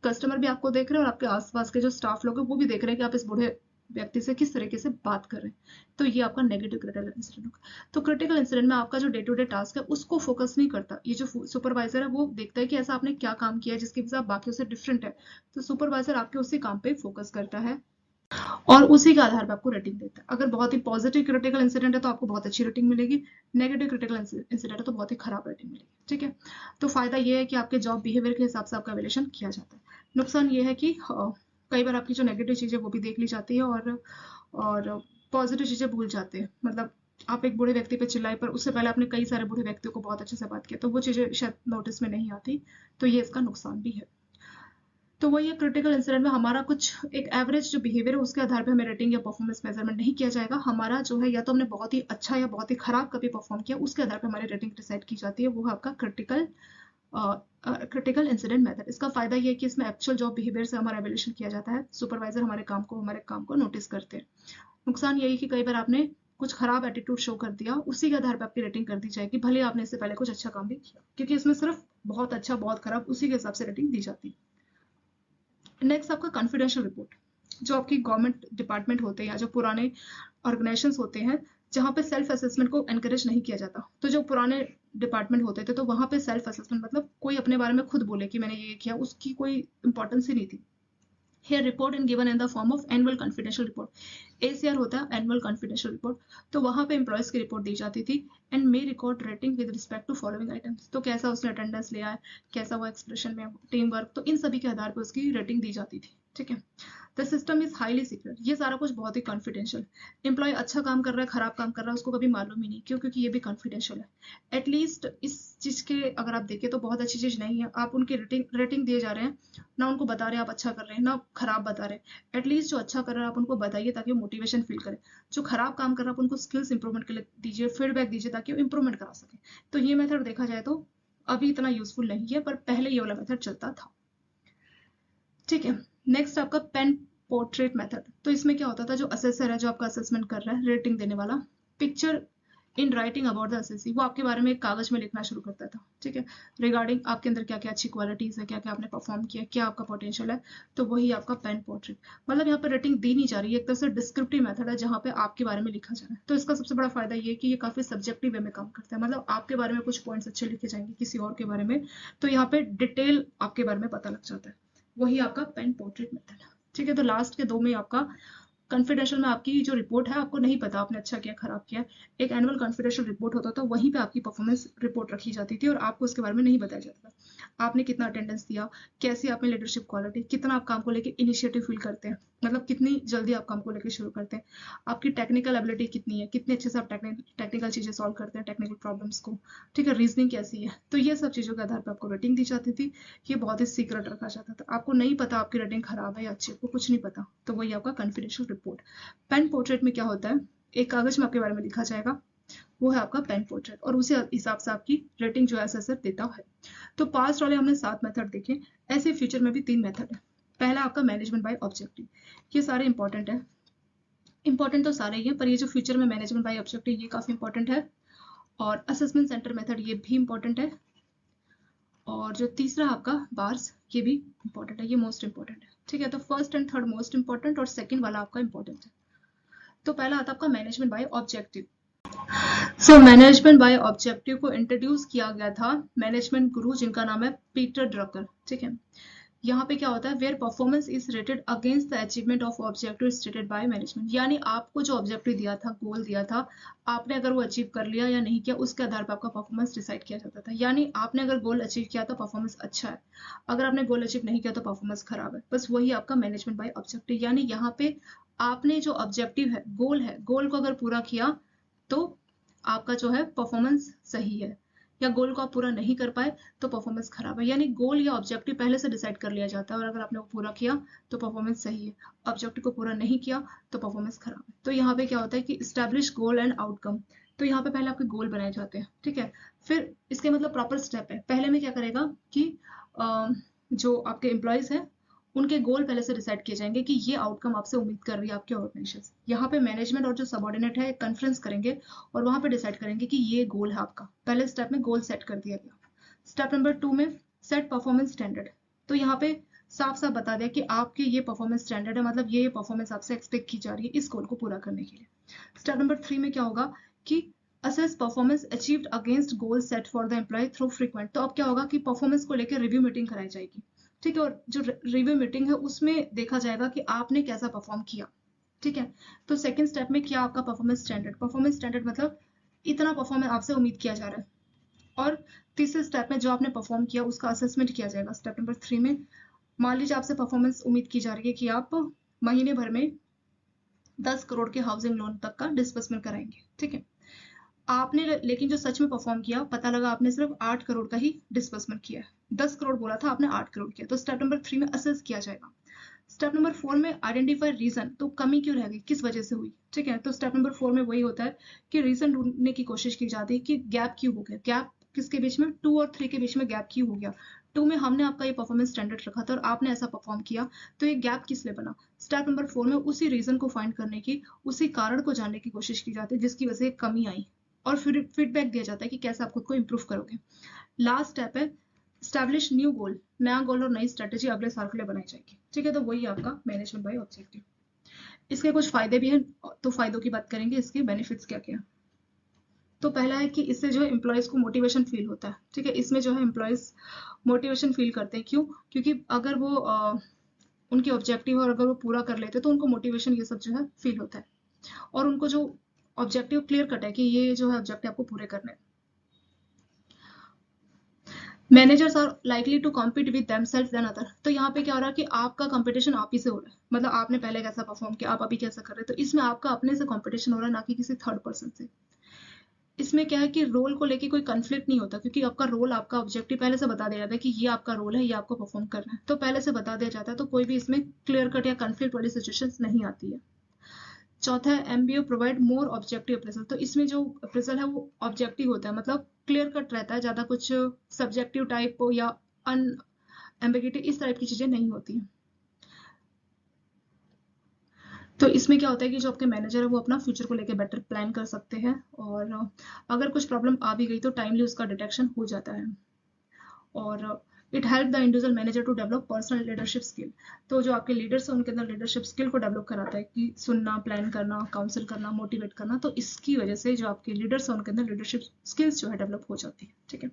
S1: कस्टमर भी आपको देख रहे हैं और आपके आसपास के जो स्टाफ लोग हैं वो भी देख रहे हैं कि आप इस बूढ़े व्यक्ति से किस तरीके से बात कर रहे हैं। तो ये आपका नेगेटिव क्रिटिकल इंसिडेंट होगा। तो क्रिटिकल इंसिडेंट में आपका जो डे टू डे टास्क है उसको फोकस नहीं करता। ये जो सुपरवाइजर है वो देखता है कि ऐसा आपने क्या काम किया है जिसकी वजह से आप बाकियों से डिफरेंट है। तो सुपरवाइजर आपके उसी काम पे फोकस करता है और उसी के आधार पर आपको रेटिंग देता है। अगर बहुत ही पॉजिटिव क्रिटिकल इंसिडेंट है तो आपको बहुत अच्छी रेटिंग मिलेगी, नेगेटिव क्रिटिकल इंसिडेंट है तो बहुत ही खराब रेटिंग मिलेगी। ठीक है, तो फायदा ये है कि आपके जॉब बिहेवियर के हिसाब से आपका एवेल्यूएशन किया जाता है। नुकसान ये है कि कई बार आपकी जो नेगेटिव चीजें वो भी देख ली जाती है और पॉजिटिव चीजें भूल जाते हैं। मतलब आप एक बूढ़े व्यक्ति पे चिल्लाए पर उससे पहले आपने कई सारे बूढ़े व्यक्तियों को बहुत अच्छे से बात किया, तो वो चीजें शायद नोटिस में नहीं आती। तो ये इसका नुकसान भी है। तो वही है, क्रिटिकल इंसिडेंट में हमारा कुछ एक एवरेज जो बिहेवियर है उसके आधार पे हमें रेटिंग या परफॉर्मेंस मेजरमेंट नहीं किया जाएगा। हमारा जो है या तो हमने बहुत ही अच्छा या बहुत ही खराब कभी परफॉर्म किया उसके आधार पे हमारी रेटिंग डिसाइड की जाती है। वो है आपका क्रिटिकल इंसिडेंट मेथड। इसका फायदा ये है कि इसमें एक्चुअल जॉब बिहेवियर से हमारा एवेल्यूशन किया जाता है। सुपरवाइजर हमारे काम को नोटिस करते हैं। नुकसान यही कि कई बार आपने कुछ खराब एटीट्यूड शो कर दिया, उसी के आधार पर आपकी रेटिंग कर दी जाएगी, भले आपने इससे पहले कुछ अच्छा काम भी किया, क्योंकि इसमें सिर्फ बहुत अच्छा बहुत खराब उसी के हिसाब से रेटिंग दी जाती है। नेक्स्ट आपका कॉन्फिडेंशियल रिपोर्ट। जो आपकी गवर्नमेंट डिपार्टमेंट होते हैं या जो पुराने ऑर्गेनाइजेशंस होते हैं जहाँ पे सेल्फ असेसमेंट को एनकरेज नहीं किया जाता, तो जो पुराने डिपार्टमेंट होते थे तो वहां पे सेल्फ असेसमेंट मतलब कोई अपने बारे में खुद बोले कि मैंने ये किया, उसकी कोई इंपॉर्टेंस ही नहीं थी। Here report and given in the form of annual confidential report. ACR होता है एनुअल कॉन्फिडेंशियल रिपोर्ट। तो वहां पे एम्प्लॉयज की रिपोर्ट दी जाती थी and may record rating with respect to following items. तो कैसा उसने अटेंडेंस लिया है, कैसा वो एक्सप्रेशन में, टीम वर्क, तो इन सभी के आधार पर उसकी रेटिंग दी जाती थी। ठीक है, the system is highly secret. ये सारा कुछ बहुत ही कॉन्फिडेंशियल। एम्प्लॉय अच्छा काम कर रहा है, खराब काम कर रहा है, उसको कभी मालूम ही नहीं। क्यों? क्योंकि ये भी कॉन्फिडेंशियल है। एटलीस्ट इस चीज के अगर आप देखें तो बहुत अच्छी चीज नहीं है। आप उनकी रेटिंग दिए जा रहे हैं, ना उनको बता रहे हैं आप अच्छा कर रहे हैं, ना खराब बता रहे हैं। एटलीस्ट जो अच्छा कर रहे हैं आप उनको बताइए ताकि वो मोटिवेशन फील करें। जो खराब काम कर रहा है आप उनको स्किल्स इंप्रूवमेंट के लिए दीजिए, फीडबैक दीजिए ताकि वो इंप्रूवमेंट करा सके। तो ये मेथड देखा जाए तो अभी इतना यूजफुल नहीं है, पर पहले ये वाला मेथड चलता था। ठीक है, नेक्स्ट आपका पेन पोर्ट्रेट मेथड। तो इसमें क्या होता था, जो असेसर है जो आपका असेसमेंट कर रहा है, रेटिंग देने वाला, picture in writing about the assessee, वो आपके बारे में एक कागज में लिखना शुरू करता था। ठीक है, रिगार्डिंग आपके अंदर क्या क्या अच्छी क्वालिटीज है, क्या क्या आपने परफॉर्म किया, क्या आपका पोटेंशियल है। तो वही आपका पेन पोर्ट्रेट। मतलब यहाँ पे रेटिंग दी नहीं जा रही है, एक तरह से डिस्क्रिप्टिव मेथड है जहाँ पे आपके बारे में लिखा जा रहा है। तो इसका सबसे बड़ा फायदा ये कि ये काफी सब्जेक्टिव वे में काम करता है। मतलब आपके बारे में कुछ पॉइंट्स अच्छे लिखे जाएंगे किसी और के बारे में, तो यहाँ पे डिटेल आपके बारे में पता लग जाता है। वही आपका पेन पोर्ट्रेट मेथड। ठीक है, तो लास्ट के दो में आपका कॉन्फिडेंशियल में आपकी जो रिपोर्ट है आपको नहीं पता आपने अच्छा किया खराब किया। एक एनुअल कॉन्फिडेंशियल रिपोर्ट होता था, वहीं पे आपकी परफॉर्मेंस रिपोर्ट रखी जाती थी और आपको उसके बारे में नहीं बताया जाता था। आपने कितना अटेंडेंस दिया, कैसी आप में लीडरशिप क्वालिटी, कितना आप काम को लेकर इनिशिएटिव फील करते हैं, मतलब कितनी जल्दी आप काम को लेकर शुरू करते हैं, आपकी टेक्निकल एबिलिटी कितनी है, कितने अच्छे से आप टेक्निकल चीजें सॉल्व करते हैं, टेक्निकल प्रॉब्लम्स को। ठीक है, रीजनिंग कैसी है। तो ये सब चीजों के आधार पर आपको रेटिंग दी जाती थी। ये बहुत ही सीक्रेट रखा जाता था, आपको नहीं पता आपकी रेटिंग खराब है या अच्छी, आपको कुछ नहीं पता। तो वही आपका कॉन्फिडेंशियल रिपोर्ट। पेन पोर्ट्रेट में क्या होता है, एक कागज में आपके बारे में लिखा जाएगा, वो है आपका पेन पोर्ट्रेट, और उसी हिसाब से आपकी रेटिंग जो है असेसर देता है। तो पास्ट वाले हमने 7 मेथड देखे, ऐसे फ्यूचर में भी 3 मेथड है। पहला आपका मैनेजमेंट बाय ऑब्जेक्टिव। ये सारे इंपॉर्टेंट है, इंपॉर्टेंट तो सारे ही है, पर ये जो फ्यूचर में मैनेजमेंट बाय ऑब्जेक्टिव ये काफी इंपॉर्टेंट है। और असेसमेंट सेंटर मेथड ये भी इंपॉर्टेंट है। और जो तीसरा आपका बार्स ये भी इंपॉर्टेंट है, ये मोस्ट इंपॉर्टेंट है। ठीक है, तो first and third most important और सेकंड वाला आपका इंपॉर्टेंट है। तो पहला आता है आपका management by objective. So management by objective को इंट्रोड्यूस किया गया था मैनेजमेंट गुरु जिनका नाम है पीटर ड्रकर। ठीक है, यहाँ पे क्या होता है, where performance is rated against the achievement of objective stated by management, यानी आपको जो ऑब्जेक्टिव दिया था, गोल दिया था, आपने अगर वो अचीव कर लिया या नहीं किया, उसके आधार पर आपका परफॉर्मेंस डिसाइड किया जाता था। यानी आपने अगर गोल अचीव किया तो परफॉर्मेंस अच्छा है, अगर आपने गोल अचीव नहीं किया तो परफॉर्मेंस खराब है। बस वही आपका मैनेजमेंट बाय ऑब्जेक्टिव, यानी यहाँ पे आपने जो ऑब्जेक्टिव है, गोल को अगर पूरा किया तो आपका जो है परफॉर्मेंस सही है, या गोल को आप पूरा नहीं कर पाए तो परफॉर्मेंस खराब है। यानी गोल या ऑब्जेक्टिव पहले से डिसाइड कर लिया जाता है, और अगर आपने वो पूरा किया तो परफॉर्मेंस सही है, ऑब्जेक्टिव को पूरा नहीं किया तो परफॉर्मेंस खराब है। तो यहाँ पे क्या होता है कि इस्टेब्लिश गोल एंड आउटकम, तो यहाँ पे पहले आपके गोल बनाए जाते हैं, ठीक है। फिर इसके मतलब प्रॉपर स्टेप है, पहले में क्या करेगा कि जो आपके एम्प्लॉयज हैं उनके गोल पहले से डिसाइड किए जाएंगे कि ये आउटकम आपसे उम्मीद कर रही है आपके ऑर्गेनाइजेशन। यहाँ पे मैनेजमेंट और जो सबऑर्डिनेट है कॉन्फ्रेंस करेंगे और वहां पे डिसाइड करेंगे कि ये गोल है आपका। पहले स्टेप में गोल सेट कर दिया गया। स्टेप नंबर 2 में सेट परफॉर्मेंस स्टैंडर्ड, तो यहाँ पे साफ साफ बता दिया कि आपके ये परफॉर्मेंस स्टैंडर्ड है, मतलब ये परफॉर्मेंस आपसे एक्सपेक्ट की जा रही है इस गोल को पूरा करने के लिए। स्टेप नंबर 3 में क्या होगा कि assess performance achieved against goal set for the employee through frequent, तो अब क्या होगा कि परफॉर्मेंस को लेकर रिव्यू मीटिंग कराई जाएगी, ठीक है। और जो रिव्यू मीटिंग है उसमें देखा जाएगा कि आपने कैसा परफॉर्म किया, ठीक है। तो सेकंड स्टेप में क्या आपका परफॉर्मेंस स्टैंडर्ड मतलब इतना परफॉर्मेंस आपसे उम्मीद किया जा रहा है। और तीसरे स्टेप में जो आपने परफॉर्म किया उसका असेसमेंट किया जाएगा। स्टेप नंबर 3 में मान लीजिए आपसे परफॉर्मेंस उम्मीद की जा रही है कि आप महीने भर में 10 करोड़ के हाउसिंग लोन तक का डिस्बर्समेंट कराएंगे, ठीक है। आपने लेकिन जो सच में परफॉर्म किया, पता लगा आपने सिर्फ 8 करोड़ का ही डिस्बर्समेंट किया है। 10 करोड़ बोला था, आपने 8 करोड़ किया। तो स्टेप नंबर 3 में असेस किया जाएगा। स्टेप नंबर 4 में आइडेंटिफाई रीजन, तो कमी क्यों रह गई, किस वजह से हुई, ठीक है। तो स्टेप नंबर 4 में वही होता है कि रीजन ढूंढने की कोशिश की जाती है कि गैप क्यों हो गया, गैप किसके बीच में, 2 और 3 के बीच में गैप क्यों हो गया। 2 में हमने आपका ये परफॉर्मेंस स्टैंडर्ड रखा था और आपने ऐसा परफॉर्म किया, तो ये गैप किस लिए बना। स्टेप नंबर 4 में उसी रीजन को फाइंड करने की, उसी कारण को जानने की कोशिश की जाती है जिसकी वजह से कमी आई, और फिर फीडबैक दिया जाता है कि कैसे आप खुद को इम्प्रूव करोगे। लास्ट स्टेप है स्टैब्लिश न्यू गोल, नया गोल और नई स्ट्रेटेजी अगले साल के लिए बनाई जाएगी, ठीक है। तो वही आपका मैनेजमेंट बाय ऑब्जेक्टिव। इसके कुछ फायदे भी हैं, तो फायदों की बात करेंगे, इसके बेनिफिट्स क्या क्या। तो पहला है कि इससे जो है एम्प्लॉयज को मोटिवेशन फील होता है, ठीक है। इसमें जो है एम्प्लॉयज मोटिवेशन फील करते हैं, क्यों, क्योंकि अगर वो उनके ऑब्जेक्टिव और अगर वो पूरा कर लेते तो उनको मोटिवेशन ये सब जो है फील होता है, और उनको जो ऑब्जेक्टिव क्लियर कट है कि ये जो है ऑब्जेक्टिव आपको पूरे करने हैं। Managers are likely to compete with themselves then other, तो यहाँ पे क्या हो रहा है कि आपका कंपटीशन आप ही से हो रहा है, मतलब आपने पहले कैसा परफॉर्म किया, आप अभी कैसा कर रहे हैं, तो इसमें आपका अपने से कंपटीशन हो रहा है, ना कि किसी थर्ड पर्सन से। इसमें क्या है कि रोल को लेके कोई कंफ्लिक्ट नहीं होता, क्योंकि आपका रोल, आपका ऑब्जेक्टिव पहले से बता दिया जाता है कि ये आपका रोल है, ये आपको परफॉर्म करना है, तो पहले से बता दिया जाता है, तो कोई भी इसमें क्लियर कट या कंफ्लिक्ट वाली सिचुएशन नहीं आती है। चौथा है MBO provide more objective appraisal, तो इसमें जो अप्रेजल है वो ऑब्जेक्टिव होता है, मतलब क्लियर कट रहता है, ज्यादा कुछ सब्जेक्टिव टाइप या अन एम्बिगिटी इस टाइप की चीजें नहीं होती हैं। तो इसमें क्या होता है कि जो आपके मैनेजर है वो अपना फ्यूचर को लेकर बेटर प्लान कर सकते हैं, और अगर कुछ प्रॉब्लम आ भी गई तो टाइमली उसका डिटेक्शन हो जाता है। और it help the individual manager to develop personal leadership skill, तो जो आपके लीडर्स हैं उनके अंदर लीडरशिप स्किल को डेवलप कराता है कि सुनना, प्लान करना, काउंसिल करना, मोटिवेट करना, तो इसकी वजह से जो आपके लीडर्स हैं उनके अंदर लीडरशिप स्किल्स जो है डेवलप हो जाती है, ठीक है।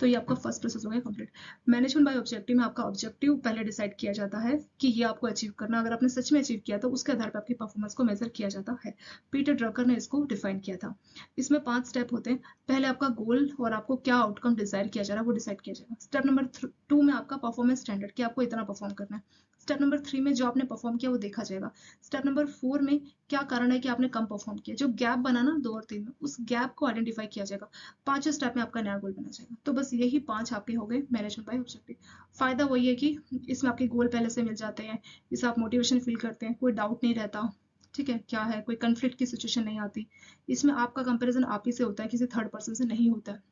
S1: तो ये आपका फर्स्ट प्रोसेस हो गया कंप्लीट। मैनेजमेंट बाय ऑब्जेक्टिव में आपका ऑब्जेक्टिव पहले डिसाइड किया जाता है कि ये आपको अचीव करना, अगर आपने सच में अचीव किया तो उसके आधार पर आपकी परफॉर्मेंस को मेजर किया जाता है। पीटर ड्रकर ने इसको डिफाइन किया था। इसमें 5 स्टेप होते हैं। पहले आपका गोल और आपको क्या आउटकम डिजायर किया जा रहा है वो डिसाइड किया जाएगा। स्टेप नंबर 2 में आपका परफॉर्मेंस स्टैंडर्ड, कि आपको इतना परफॉर्म करना है। स्टेप नंबर 3 में जो आपने परफॉर्म किया वो देखा जाएगा। स्टेप नंबर 4 में क्या कारण है कि आपने कम परफॉर्म किया, जो गैप बना ना 2 और 3 में, उस गैप को आइडेंटिफाई किया जाएगा। 5वें स्टेप में आपका नया गोल बना जाएगा। तो बस यही 5 आपके हो गए मैनेजमेंट बाय ऑब्जेक्टिव। फायदा वही है कि इसमें आपके गोल पहले से मिल जाते हैं, इससे आप मोटिवेशन फील करते हैं, कोई डाउट नहीं रहता, ठीक है, क्या है, कोई कंफ्लिक्ट की सिचुएशन नहीं आती। इसमें आपका कंपैरिजन आप ही से होता है, किसी थर्ड पर्सन से नहीं होता है।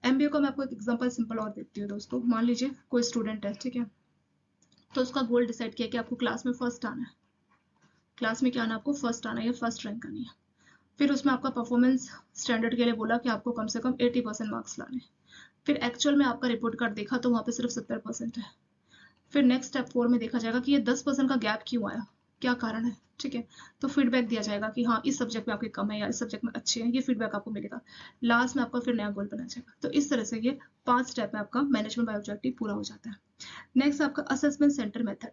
S1: एमबीए का मैं आपको एक एग्जांपल सिंपल और देती हूँ दोस्तों। मान लीजिए कोई स्टूडेंट है, ठीक है, तो उसका गोल डिसाइड किया कि आपको क्लास में फर्स्ट आना है, क्लास में क्या आना है, आपको फर्स्ट आना है या फर्स्ट रैंक आनी है। फिर उसमें आपका परफॉर्मेंस स्टैंडर्ड के लिए बोला कि आपको कम से कम 80% मार्क्स लाने। फिर एक्चुअल में आपका रिपोर्ट कार्ड देखा तो वहाँ पे सिर्फ 70% है। फिर नेक्स्ट स्टेप 4 में देखा जाएगा कि ये 10% का गैप क्यों आया, क्या कारण है, ठीक है। तो फीडबैक दिया जाएगा कि हाँ इस सब्जेक्ट में आपके कम है या इस सब्जेक्ट में अच्छे हैं, ये फीडबैक आपको मिलेगा। लास्ट में आपका फिर नया गोल बना जाएगा। तो इस तरह से ये 5 स्टेप में आपका मैनेजमेंट बाय ऑब्जेक्टिव पूरा हो जाता है। नेक्स्ट आपका असेसमेंट सेंटर मेथड।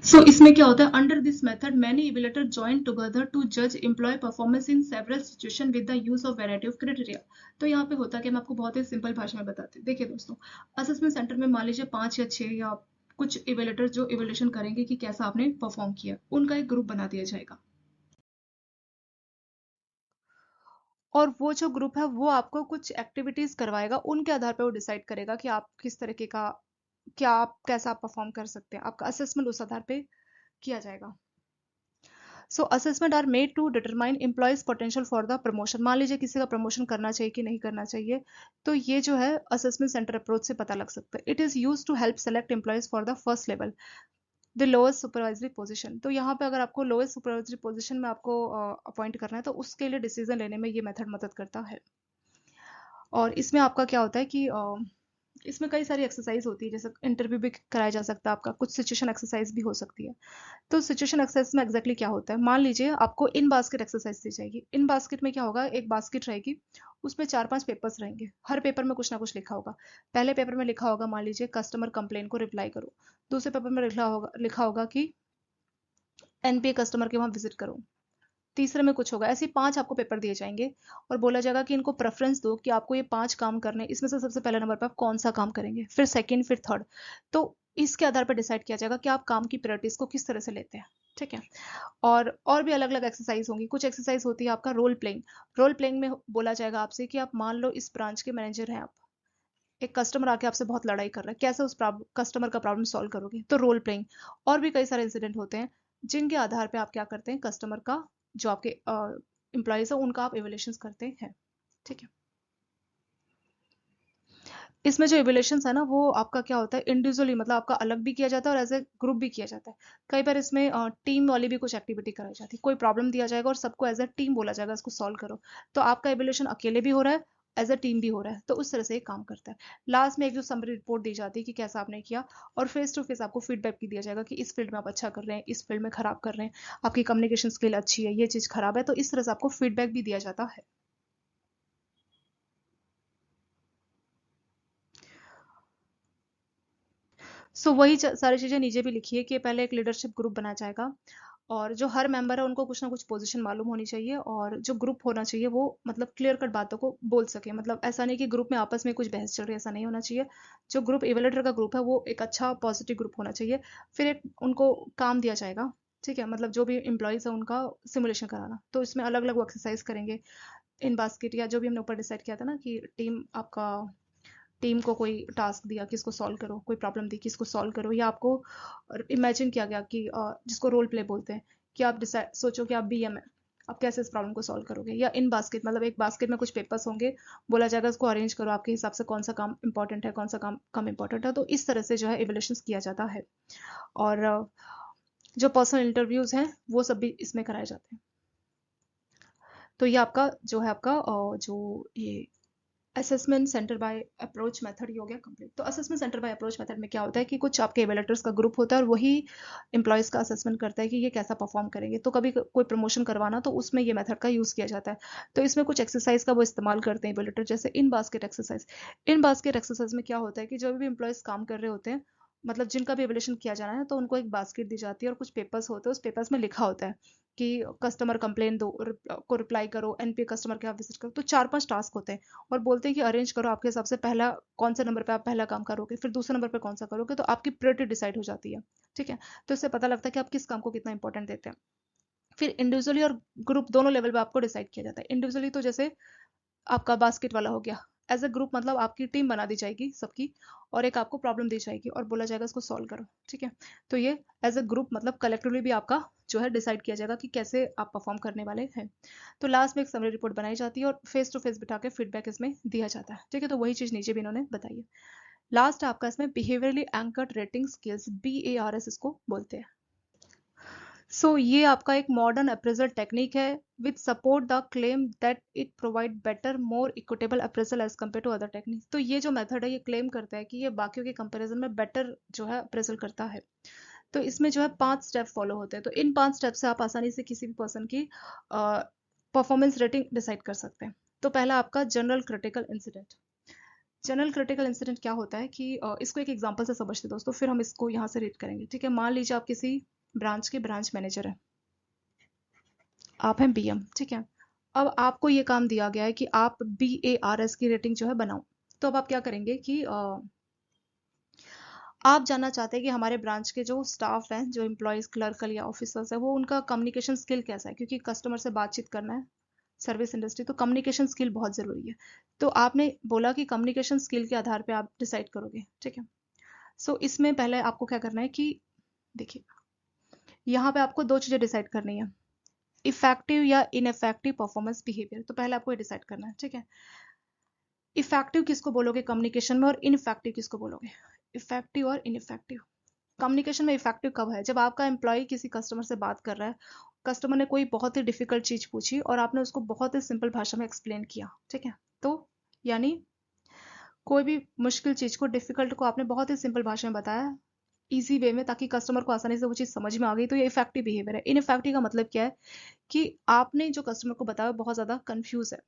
S1: सो इसमें क्या होता है, under this method many evaluator join together to जज employ performance in several situation with the use of variety of criteria. तो यहाँ पे होता है कि मैं आपको बहुत ही सिंपल भाषा में बताती हूँ। देखिए दोस्तों, असेसमेंट सेंटर में मान लीजिए 5 या 6 या कुछ इवेल्युएटर जो इवेल्युएशन करेंगे कि कैसा आपने परफॉर्म किया, उनका एक ग्रुप बना दिया जाएगा। और वो जो ग्रुप है वो आपको कुछ एक्टिविटीज करवाएगा, उनके आधार पर वो डिसाइड करेगा कि आप किस तरीके का, क्या आप कैसा परफॉर्म कर सकते हैं। आपका असेसमेंट उस आधार पे किया जाएगा। So assessment are made to determine employees potential for the promotion. मान लीजिए किसी का प्रमोशन करना चाहिए कि नहीं करना चाहिए, तो ये जो है असेसमेंट सेंटर अप्रोच से पता लग सकता है। It is use to help select employees for the first level, the lowest supervisory position. तो यहाँ पे अगर आपको लोएस्ट सुपरवाइजरी पोजीशन में आपको अपॉइंट करना है, तो उसके लिए डिसीजन लेने में ये मेथड मदद करता है। और इसमें आपका क्या होता है कि इसमें कई सारी एक्सरसाइज होती है, जैसे इंटरव्यू भी कराया जा सकता है आपका, कुछ सिचुएशन एक्सरसाइज भी हो सकती है। तो सिचुएशन एक्सरसाइज में एग्जैक्टली क्या होता है, मान लीजिए आपको इन बास्केट एक्सरसाइज दी जाएगी। इन बास्केट में क्या होगा, एक बास्केट रहेगी, उसमें 4-5 पेपर्स रहेंगे, हर पेपर में कुछ ना कुछ लिखा होगा। पहले पेपर में लिखा होगा मान लीजिए कस्टमर कंप्लेन को रिप्लाई करो। दूसरे पेपर में लिखा होगा कि एनपीए कस्टमर के वहां विजिट करो। तीसरे में कुछ होगा। ऐसे 5 आपको पेपर दिए जाएंगे और बोला जाएगा कि इनको प्रेफरेंस दो कि आपको ये 5 काम करने हैं, इसमें से सबसे पहले नंबर पर आप कौन सा काम करेंगे, फिर सेकंड, फिर थर्ड। तो इसके आधार पर डिसाइड किया जाएगा कि आप काम की प्रायोरिटीज को किस तरह से लेते हैं। ठीक है। और भी अलग अलग एक्सरसाइज होंगी। कुछ एक्सरसाइज होती है आपका रोल प्लेइंग। रोल प्लेइंग में बोला जाएगा आपसे कि आप मान लो इस ब्रांच के मैनेजर हैं आप, एक कस्टमर आके आपसे बहुत लड़ाई कर रहा है, कैसे उस कस्टमर का प्रॉब्लम सॉल्व करोगे, तो रोल प्लेइंग। और भी कई सारे इंसिडेंट होते हैं जिनके आधार पे आप क्या करते हैं, कस्टमर का, जो आपके एम्प्लॉयज है उनका आप इवेल्युएशन करते हैं। ठीक है। इसमें जो इवेल्युएशन है ना, वो आपका क्या होता है, इंडिविजुअली मतलब आपका अलग भी किया जाता है और एज ए ग्रुप भी किया जाता है। कई बार इसमें टीम वाली भी कुछ एक्टिविटी कराई जाती है। कोई प्रॉब्लम दिया जाएगा और सबको एज ए टीम बोला जाएगा इसको सॉल्व करो। तो आपका इवेल्युएशन अकेले भी हो रहा है, एज अ टीम भी हो रहा है, तो उस तरह से ये काम करता है। लास्ट में एक जो समरी रिपोर्ट दी जाती है कि कैसा आपने किया, और फेस टू फेस आपको फीडबैक भी दिया जाएगा कि इस फील्ड में आप अच्छा कर रहे हैं, इस फील्ड में खराब कर रहे हैं, आपकी कम्युनिकेशन स्किल अच्छी है, ये चीज खराब है, तो इस तरह से आपको फीडबैक भी दिया जाता है। सो वही सारी चीजें नीचे भी लिखी है कि पहले एक लीडरशिप ग्रुप बनाया जाएगा, और जो हर मेंबर है उनको कुछ ना कुछ पोजीशन मालूम होनी चाहिए, और जो ग्रुप होना चाहिए वो मतलब क्लियर कट बातों को बोल सके। मतलब ऐसा नहीं कि ग्रुप में आपस में कुछ बहस चल रही है, ऐसा नहीं होना चाहिए। जो ग्रुप इवेलेटर का ग्रुप है वो एक अच्छा पॉजिटिव ग्रुप होना चाहिए। फिर एक उनको काम दिया जाएगा। ठीक है, मतलब जो भी एम्प्लॉयज है उनका सिमुलेशन कराना, तो इसमें अलग अलग वो एक्सरसाइज करेंगे। इन बास्केट या जो भी हमने ऊपर डिसाइड किया था ना कि टीम को कोई टास्क दिया कि इसको सॉल्व करो, कोई प्रॉब्लम दी कि इसको सॉल्व करो, या आपको इमेजिन किया गया कि जिसको रोल प्ले बोलते हैं, कि आप डिसाइड सोचो कि आप बीएम है, आप कैसे इस प्रॉब्लम को सॉल्व करोगे। या इन बास्केट मतलब एक बास्केट में कुछ पेपर्स होंगे, बोला जाएगा इसको अरेंज करो आपके हिसाब से कौन सा काम इंपॉर्टेंट है, कौन सा काम कम इंपॉर्टेंट है। तो इस तरह से जो है इवेल्युएशन किया जाता है। और जो पर्सनल इंटरव्यूज हैं वो सब भी इसमें कराए जाते हैं। तो ये आपका जो है आपका जो ये assessment centre by approach method ही हो गया कंप्लीट। तो assessment centre by approach method में क्या होता है कि कुछ आपके इवेल्युएटर्स का ग्रुप होता है और वही एम्प्लॉयज का असेसमेंट करता है कि ये कैसा परफॉर्म करेंगे। तो कभी कोई प्रमोशन करवाना तो उसमें ये मेथड का यूज किया जाता है। तो इसमें कुछ एक्सरसाइज का वो इस्तेमाल करते हैं इवेल्युएटर, जैसे इन बास्केट एक्सरसाइज। इन बास्केट एक्सरसाइज में क्या होता है कि जो भी एम्प्लॉयज काम कर रहे होते हैं, मतलब जिनका भी इवेल्युएशन किया जाना है, तो उनको एक बास्केट दी जाती है और कुछ पेपर्स होते हैं, उस पेपर्स में लिखा होता है कि कस्टमर कंप्लेन दो को रिप्लाई करो, एनपीए कस्टमर के आप विजिट करो। तो 4-5 टास्क होते हैं और बोलते हैं कि अरेंज करो आपके हिसाब से, पहला कौन से नंबर पे आप पहला काम करोगे, फिर दूसरे नंबर पे कौन सा करोगे, तो आपकी प्रायोरिटी डिसाइड हो जाती है। ठीक है। तो इससे पता लगता है कि आप किस काम को कितना इंपॉर्टेंट देते हैं। फिर इंडिविजुअली और ग्रुप दोनों लेवल पे आपको डिसाइड किया जाता है। इंडिविजुअली तो जैसे आपका बास्केट वाला हो गया, एज अ ग्रुप मतलब आपकी टीम बना दी जाएगी सबकी, और एक आपको प्रॉब्लम दी जाएगी और बोला जाएगा इसको सॉल्व करो। ठीक है। तो ये एज अ ग्रुप मतलब कलेक्टिवली भी आपका जो है डिसाइड किया जाएगा कि कैसे आप परफॉर्म करने वाले हैं। तो लास्ट में एक समरी रिपोर्ट बनाई जाती है और फेस टू फेस बिठा के फीडबैक इसमें दिया जाता है। ठीक है। तो वही चीज नीचे भी इन्होंने बताई है। लास्ट आपका इसमें behaviorally anchored rating skills, BARS इसको बोलते हैं। ये आपका एक मॉडर्न अप्रेजल टेक्निक है with support the claim that it provide better more equitable appraisal as compare to other technique. तो ये जो मेथड है ये क्लेम करता है कि ये बाकियों के कंपैरिजन में बेटर जो है अप्रेजल करता है। तो इसमें जो है 5 स्टेप फॉलो होते हैं। तो इन 5 स्टेप से आप आसानी से किसी भी पर्सन की परफॉर्मेंस रेटिंग डिसाइड कर सकते हैं। तो पहला आपका general critical incident. General critical incident क्या होता है कि इसको एक एग्जांपल से समझते हैं दोस्तों, फिर हम इसको यहाँ से रीड करेंगे, ठीक है। मान लीजिए आप किसी ब्रांच के ब्रांच मैनेजर हैं, आप हैं बीएम, ठीक है। अब आपको ये काम दिया गया है कि आप BARS की रेटिंग जो है बनाओ। तो अब आप क्या करेंगे कि आप जानना चाहते हैं कि हमारे ब्रांच के जो स्टाफ हैं, जो एम्प्लॉयज क्लर्कल या ऑफिसर्स है, वो उनका कम्युनिकेशन स्किल कैसा है, क्योंकि कस्टमर से बातचीत करना है, सर्विस इंडस्ट्री, तो कम्युनिकेशन स्किल बहुत ज़रूरी है। तो आपने बोला कि कम्युनिकेशन स्किल के आधार पे आप डिसाइड करोगे, ठीक है। सो इसमें पहले आपको क्या करना है कि देखिए, यहाँ पे आपको दो चीज़ें डिसाइड करनी है, इफेक्टिव या इनफेक्टिव परफॉर्मेंस बिहेवियर। तो पहले आपको ये डिसाइड करना है, ठीक है। इफेक्टिव किसको बोलोगे कम्युनिकेशन में, और इनफेक्टिव किसको बोलोगे, इफेक्टिव और इनफेक्टिव। कम्युनिकेशन में इफेक्टिव कब है, जब आपका एम्प्लॉय किसी कस्टमर से बात कर रहा है, कस्टमर ने कोई बहुत ही डिफिकल्ट चीज पूछी और आपने उसको बहुत ही सिंपल भाषा में एक्सप्लेन किया, ठीक है। तो यानी कोई भी मुश्किल चीज को, डिफिकल्ट को आपने बहुत ही सिंपल भाषा में बताया, इजी वे में, ताकि कस्टमर को आसानी से वो चीज समझ में आ गई, तो ये इफेक्टिव बिहेवियर है। इनफेक्टिव का मतलब क्या है कि आपने जो कस्टमर को बताया बहुत ज्यादा कंफ्यूज है,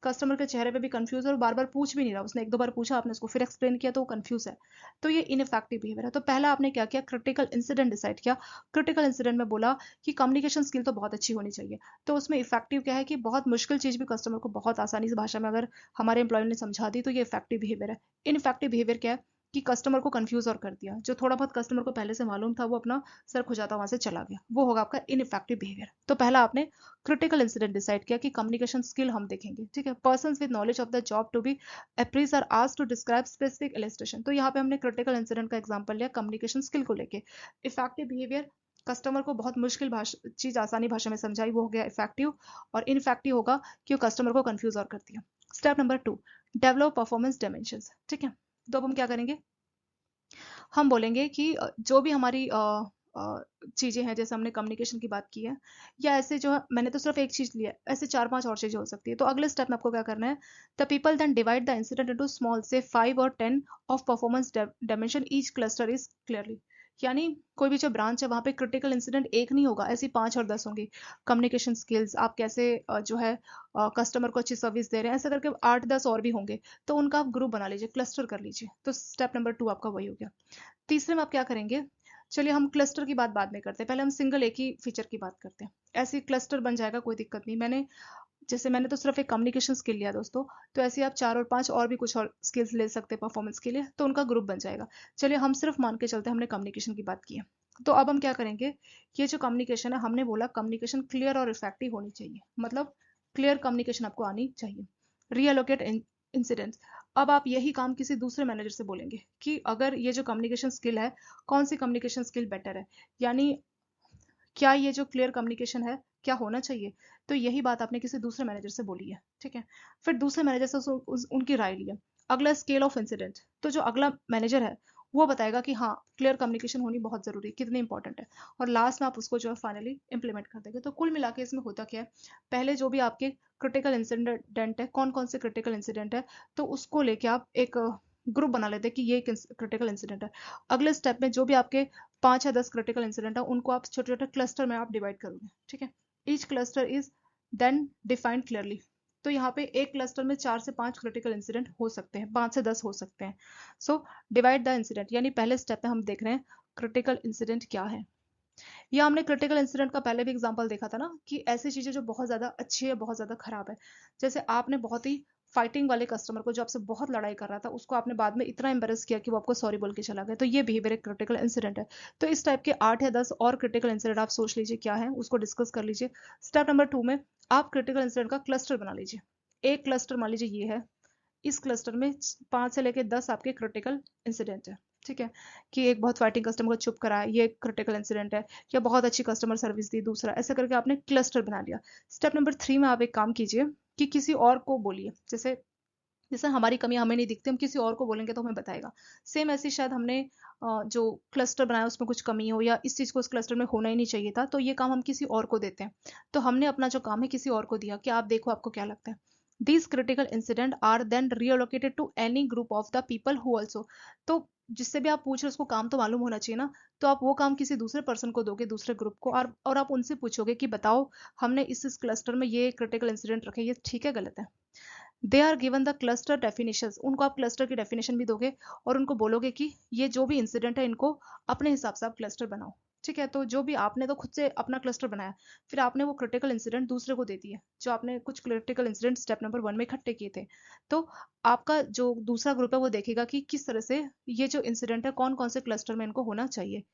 S1: कस्टमर के चेहरे पे भी कंफ्यूज है और बार बार पूछ भी नहीं रहा, उसने एक दो बार पूछा, आपने उसको फिर एक्सप्लेन किया तो वो कंफ्यूज है। तो ये इनफेक्टिव बिहेवियर है। तो पहला आपने क्या किया, क्रिटिकल इंसिडेंट डिसाइड किया। क्रिटिकल इंसिडेंट में बोला कि कम्युनिकेशन स्किल तो बहुत अच्छी होनी चाहिए। तो उसमें इफेक्टिव क्या है कि बहुत मुश्किल चीज भी कस्टमर को बहुत आसानी से भाषा में अगर हमारे एम्प्लॉय ने समझा दी, तो ये इफेक्टिव बिहेवियर है। इनफेक्टिव बिहेवियर क्या है कि कस्टमर को कंफ्यूज और कर दिया, जो थोड़ा बहुत कस्टमर को पहले से मालूम था वो अपना सर खुजाता वहां से चला गया, वो होगा आपका इनफेक्टिव बिहेवियर। तो पहला आपने क्रिटिकल इंसिडेंट डिसाइड किया कि कम्युनिकेशन स्किल हम देखेंगे, ठीक है। Persons with knowledge of the job to be appraise are asked to describe specific illustration. तो यहाँ पे हमने क्रिटिकल इंसिडेंट का एग्जांपल लिया कम्युनिकेशन स्किल को लेके। इफेक्टिव बिहेवियर, कस्टमर को बहुत मुश्किल भाषा चीज आसानी भाषा में समझाई, वो हो गया इफेक्टिव। और इनफेक्टिव होगा कि वो कस्टमर को कंफ्यूज और कर दिया। Step number 2, develop performance dimensions, ठीक है। तो अब हम क्या करेंगे, हम बोलेंगे कि जो भी हमारी चीजें हैं, जैसे हमने कम्युनिकेशन की बात की है, या ऐसे जो है, मैंने तो सिर्फ एक चीज लिया है, ऐसे 4-5 और चीजें हो सकती है। तो अगले स्टेप में आपको क्या करना है, the people then divide the incident into small से 5 और 10 of performance dimension, each cluster is clearly. यानी कोई भी जो ब्रांच है वहां पे क्रिटिकल इंसिडेंट एक नहीं होगा, ऐसी 5 और 10 होंगी। कम्युनिकेशन स्किल्स, आप कैसे जो है कस्टमर को अच्छी सर्विस दे रहे हैं, ऐसे करके 8-10 और भी होंगे। तो उनका आप ग्रुप बना लीजिए, क्लस्टर कर लीजिए। तो स्टेप नंबर 2 आपका वही हो गया। तीसरे में आप क्या करेंगे, चलिए हम क्लस्टर की बात बाद में करते हैं, पहले हम सिंगल एक ही फीचर की बात करते हैं। ऐसे क्लस्टर बन जाएगा, कोई दिक्कत नहीं। मैंने तो सिर्फ एक कम्युनिकेशन स्किल लिया दोस्तों, तो ऐसे ही आप 4 और 5 और भी कुछ और स्किल्स ले सकते हैं परफॉर्मेंस के लिए, तो उनका ग्रुप बन जाएगा। चलिए हम सिर्फ मान के चलते हैं हमने कम्युनिकेशन की बात की है। तो अब हम क्या करेंगे, ये जो कम्युनिकेशन है, हमने बोला कम्युनिकेशन क्लियर और इफेक्टिव होनी चाहिए, मतलब क्लियर कम्युनिकेशन आपको आनी चाहिए। रीअलोकेट इंसिडेंट्स, अब आप यही काम किसी दूसरे मैनेजर से बोलेंगे कि अगर ये जो कम्युनिकेशन स्किल है, कौन सी कम्युनिकेशन स्किल बेटर है, यानी क्या ये जो क्लियर कम्युनिकेशन है क्या होना चाहिए। तो यही बात आपने किसी दूसरे मैनेजर से बोली है, ठीक है। फिर दूसरे मैनेजर से उनकी राय लिया। अगला स्केल ऑफ इंसिडेंट, तो जो अगला मैनेजर है वो बताएगा कि हाँ, क्लियर कम्युनिकेशन होनी बहुत जरूरी है, कितनी इंपॉर्टेंट है। और लास्ट में आप उसको जो है फाइनली इंप्लीमेंट कर देंगे। तो कुल मिला के इसमें होता क्या है, पहले जो भी आपके क्रिटिकल इंसिडेंट है, कौन कौन से क्रिटिकल इंसिडेंट है, तो उसको लेके आप एक ग्रुप बना लेते हैं कि ये क्रिटिकल इंसिडेंट है। अगले स्टेप में जो भी आपके 5 या 10 क्रिटिकल इंसिडेंट है, उनको आप छोटे छोटे क्लस्टर में आप डिवाइड करोगे, ठीक है। Each cluster is then defined clearly. तो यहाँ पे एक क्लस्टर में 4 से 5 क्रिटिकल इंसिडेंट हो सकते हैं, 5 से 10 हो सकते हैं। सो डिवाइड द इंसिडेंट, यानी पहले स्टेप में हम देख रहे हैं क्रिटिकल इंसिडेंट क्या है। या हमने क्रिटिकल इंसिडेंट का पहले भी एग्जांपल देखा था ना, कि ऐसी चीजें जो बहुत ज्यादा अच्छी है, बहुत ज्यादा खराब है। जैसे आपने बहुत ही फाइटिंग वाले कस्टमर को, जो आपसे बहुत लड़ाई कर रहा था, उसको आपने बाद में इतना एम्बेरस किया कि वो आपको सॉरी बोल के चला गया, तो ये बिहेवियर एक क्रिटिकल इंसिडेंट है। तो इस टाइप के 8 या 10 और क्रिटिकल इंसिडेंट आप सोच लीजिए क्या है, उसको डिस्कस कर लीजिए। स्टेप नंबर 2 में आप क्रिटिकल इंसिडेंट का क्लस्टर बना लीजिए। एक क्लस्टर मान लीजिए ये है, इस क्लस्टर में 5 से लेकर 10 आपके क्रिटिकल इंसिडेंट है, ठीक है। कि एक बहुत फाइटिंग कस्टमर को चुप कराया, ये क्रिटिकल इंसिडेंट है। या बहुत अच्छी कस्टमर सर्विस दी, दूसरा, ऐसा करके आपने क्लस्टर बना लिया। स्टेप नंबर 3 में आप एक काम कीजिए कि किसी और को बोलिए, जैसे जैसे हमारी कमी हमें नहीं दिखती, हम किसी और को बोलेंगे तो हमें बताएगा। सेम ऐसी शायद हमने जो क्लस्टर बनाया उसमें कुछ कमी हो, या इस चीज को उस क्लस्टर में होना ही नहीं चाहिए था, तो ये काम हम किसी और को देते हैं। तो हमने अपना जो काम है किसी और को दिया कि आप देखो आपको क्या लगता है। These critical incident are then reallocated to any group of the people who also, तो जिससे भी आप पूछ रहे हो उसको काम तो मालूम होना चाहिए ना, तो आप वो काम किसी दूसरे पर्सन को दोगे, दूसरे ग्रुप को, और आप उनसे पूछोगे कि बताओ, हमने इस क्लस्टर में ये क्रिटिकल इंसिडेंट रखे, ये ठीक है गलत है। They are given the cluster definitions, उनको आप क्लस्टर की डेफिनेशन भी दोगे और उनको बोलोगे कि ये जो भी इंसिडेंट है इनको अपने हिसाब से आप क्लस्टर बनाओ। ठीक है, तो जो भी आपने तो खुद से अपना क्लस्टर बनाया, फिर आपने वो क्रिटिकल इंसिडेंट दूसरे को दे दिए, जो आपने कुछ क्रिटिकल इंसिडेंट स्टेप नंबर 1 में इकट्ठे किए थे। तो आपका जो दूसरा ग्रुप है वो देखेगा कि किस तरह से ये जो इंसिडेंट है कौन कौन से क्लस्टर में इनको होना चाहिए।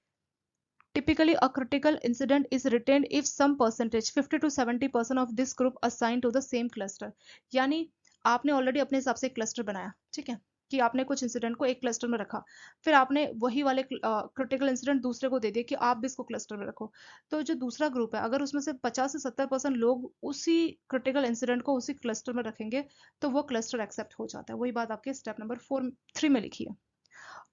S1: Typically, a critical incident is retained if some percentage 50 to 70% of this group assigned to the same cluster। यानी आपने ऑलरेडी अपने हिसाब से एक क्लस्टर बनाया, ठीक है, कि आपने कुछ इंसिडेंट को एक क्लस्टर में रखा, फिर आपने वही वाले क्रिटिकल इंसिडेंट दूसरे को दे दिए कि आप भी इसको क्लस्टर में रखो। तो जो दूसरा ग्रुप है, अगर उसमें से 50 से 70% लोग उसी क्रिटिकल इंसिडेंट को उसी क्लस्टर में रखेंगे तो वो क्लस्टर एक्सेप्ट हो जाता है। वही बात आपके स्टेप नंबर 3 में लिखी है।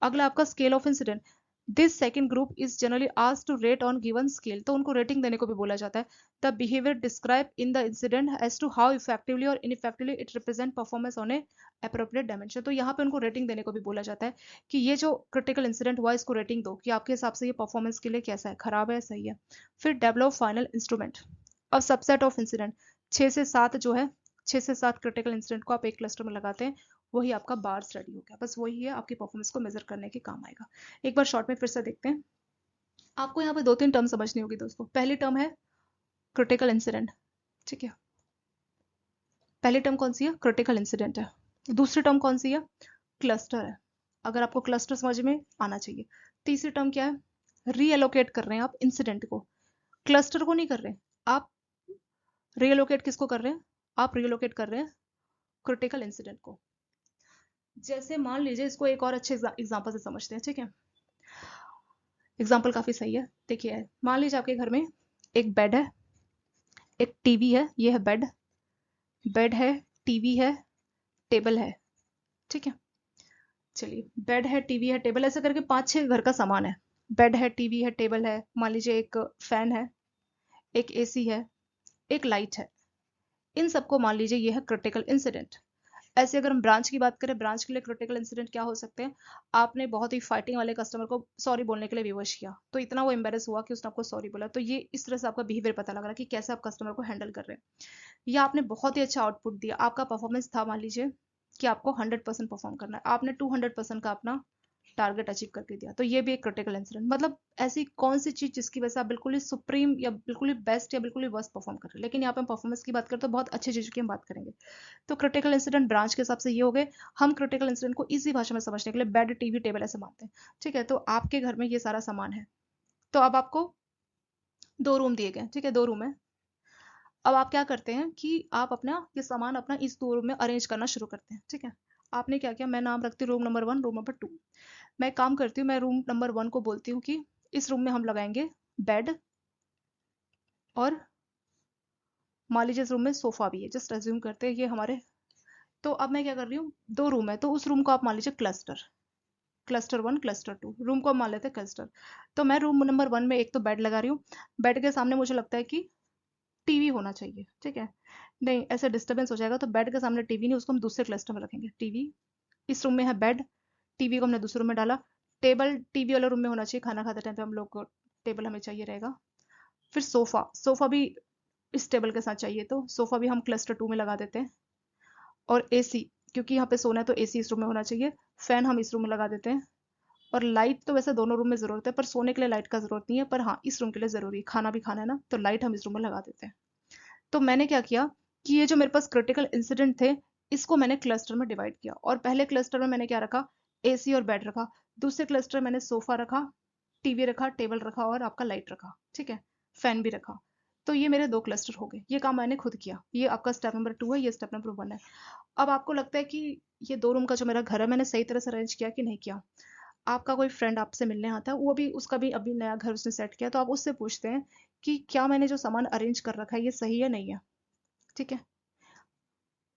S1: अगला आपका scale of incident. This second group is generally asked to rate on given scale, तो उनको रेटिंग देने को भी बोला जाता है। The behaviour describe in the incident as to how effectively और ineffectively it represent performance on a appropriate dimension. तो यहाँ पे उनको रेटिंग देने को भी बोला जाता है कि ये जो क्रिटिकल इंसिडेंट हुआ इसको रेटिंग दो कि आपके हिसाब से ये परफॉर्मेंस के लिए कैसा है, खराब है, सही है। फिर डेवलप फाइनल इंस्ट्रूमेंट। अब सबसेट ऑफ इंसिडेंट 6 से 7 जो है, 6 से 7 क्रिटिकल इंसिडेंट को आप एक क्लस्टर में लगाते हैं, वही आपका बार स्टडी हो गया। बस वही है, आपकी परफॉर्मेंस को मेजर करने के काम आएगा। एक बार शॉर्ट में फिर से देखते हैं। आपको यहाँ पे 2-3 टर्म समझनी होगी दोस्तों। पहली टर्म है क्रिटिकल इंसिडेंट, ठीक है, पहली टर्म कौन सी है, क्रिटिकल इंसिडेंट है। दूसरी टर्म कौन सी है, क्लस्टर है, अगर आपको क्लस्टर समझ में आना चाहिए। तीसरी टर्म क्या है, रीएलोकेट कर रहे हैं आप इंसिडेंट को, क्लस्टर को नहीं कर रहे आप। रीएलोकेट किसको कर रहे हैं, आप रीएलोकेट कर रहे हैं क्रिटिकल इंसिडेंट को। जैसे मान लीजिए, इसको एक और अच्छे एग्जांपल से समझते हैं, ठीक है, एग्जाम्पल काफी सही है। देखिए, मान लीजिए आपके घर में एक बेड है, एक टीवी है, ये है बेड, बेड है, टीवी है, टेबल है, ठीक है। चलिए, बेड है, टीवी है, टेबल, ऐसे करके 5-6 घर का सामान है। बेड है, टीवी है, टेबल है, मान लीजिए एक फैन है, एक एसी है, एक लाइट है। इन सबको मान लीजिए ये है क्रिटिकल इंसिडेंट। ऐसे अगर हम ब्रांच की बात करें, ब्रांच के लिए क्रिटिकल इंसिडेंट क्या हो सकते हैं, आपने बहुत ही फाइटिंग वाले कस्टमर को सॉरी बोलने के लिए विवश किया, तो इतना वो एम्बेरस हुआ कि उसने आपको सॉरी बोला। तो ये इस तरह से आपका बिहेवियर पता लग रहा है कि कैसे आप कस्टमर को हैंडल कर रहे हैं। या आपने बहुत ही अच्छा आउटपुट दिया, आपका परफॉर्मेंस था, मान लीजिए कि आपको 100% परफॉर्म करना है, आपने 200% का अपना टारगेट अचीव करके दिया, तो ये भी एक क्रिटिकल इंसिडेंट। मतलब ऐसी कौन सी चीज जिसकी वजह से आप बिल्कुल ही सुप्रीम या बिल्कुल ही बेस्ट या बिल्कुल ही वर्स्ट परफॉर्म कर रहे हैं। लेकिन यहाँ पे हम परफॉर्मेंस की बात करें तो बहुत अच्छी चीजों की हम बात करेंगे। तो क्रिटिकल इंसिडेंट ब्रांच के हिसाब से ये हो गए। हम क्रिटिकल इंसिडेंट को इजी भाषा में समझने के लिए बेड, टीवी, टेबल ऐसे मानते हैं, ठीक है। तो आपके घर में ये सारा सामान है, तो अब आपको 2 रूम दिए गए, ठीक है, 2 रूम है। अब आप क्या करते हैं कि आप अपना ये सामान अपना इस 2 रूम में अरेंज करना शुरू करते हैं, ठीक है। आपने क्या किया, मैं नाम रखती हूँ रूम नंबर 1, रूम नंबर 2। मैं काम करती हूँ, मैं रूम नंबर 1 को बोलती हूँ कि इस रूम में हम लगाएंगे बेड, और मान लीजिए इस रूम में सोफा भी है, जस्ट अज्यूम करते हैं ये हमारे। तो अब मैं क्या कर रही हूँ, 2 रूम है, तो उस रूम को आप मान लीजिए क्लस्टर, क्लस्टर 1, क्लस्टर 2, रूम को मान लेते हैं क्लस्टर। तो मैं रूम नंबर 1 में एक तो बेड लगा रही हूँ, बेड के सामने मुझे लगता है कि टीवी होना चाहिए, ठीक है। नहीं, ऐसे डिस्टर्बेंस हो जाएगा, तो बेड के सामने टीवी नहीं, उसको हम दूसरे क्लस्टर में रखेंगे। टीवी, इस रूम में है बेड, टीवी को हमने दूसरे रूम में डाला। टेबल टीवी वाले रूम में होना चाहिए, खाना खाते टाइम पे हम लोग को टेबल हमें चाहिए रहेगा। फिर सोफा, सोफा भी इस टेबल के साथ चाहिए, तो सोफा भी हम क्लस्टर 2 में लगा देते हैं। और एसी, क्योंकि यहाँ पे सोना है तो एसी इस रूम में होना चाहिए। फैन हम इस रूम में लगा देते हैं। और लाइट तो वैसे दोनों रूम में जरूरत है, पर सोने के लिए लाइट का जरूरत नहीं है, पर हाँ इस रूम के लिए जरूरी है, खाना भी खाना है ना, तो लाइट हम इस रूम में लगा देते हैं। तो मैंने क्या किया कि ये जो मेरे पास क्रिटिकल इंसिडेंट थे, इसको मैंने क्लस्टर में डिवाइड किया, और पहले क्लस्टर में मैंने क्या रखा, एसी और बेड रखा। दूसरे क्लस्टर में मैंने सोफा रखा, टीवी रखा, टेबल रखा, और आपका लाइट रखा, ठीक है, फैन भी रखा। तो ये मेरे 2 क्लस्टर हो गए, ये काम मैंने खुद किया। ये आपका स्टेप नंबर 2 है, ये स्टेप नंबर 1 है। अब आपको लगता है कि ये 2 रूम का जो मेरा घर है मैंने सही तरह से अरेंज किया कि नहीं किया। आपका कोई फ्रेंड आपसे मिलने आता है, वो भी, उसका भी अभी नया घर उसने सेट किया, तो आप उससे पूछते हैं कि क्या मैंने जो सामान अरेंज कर रखा है ये सही है, नहीं है, ठीक है।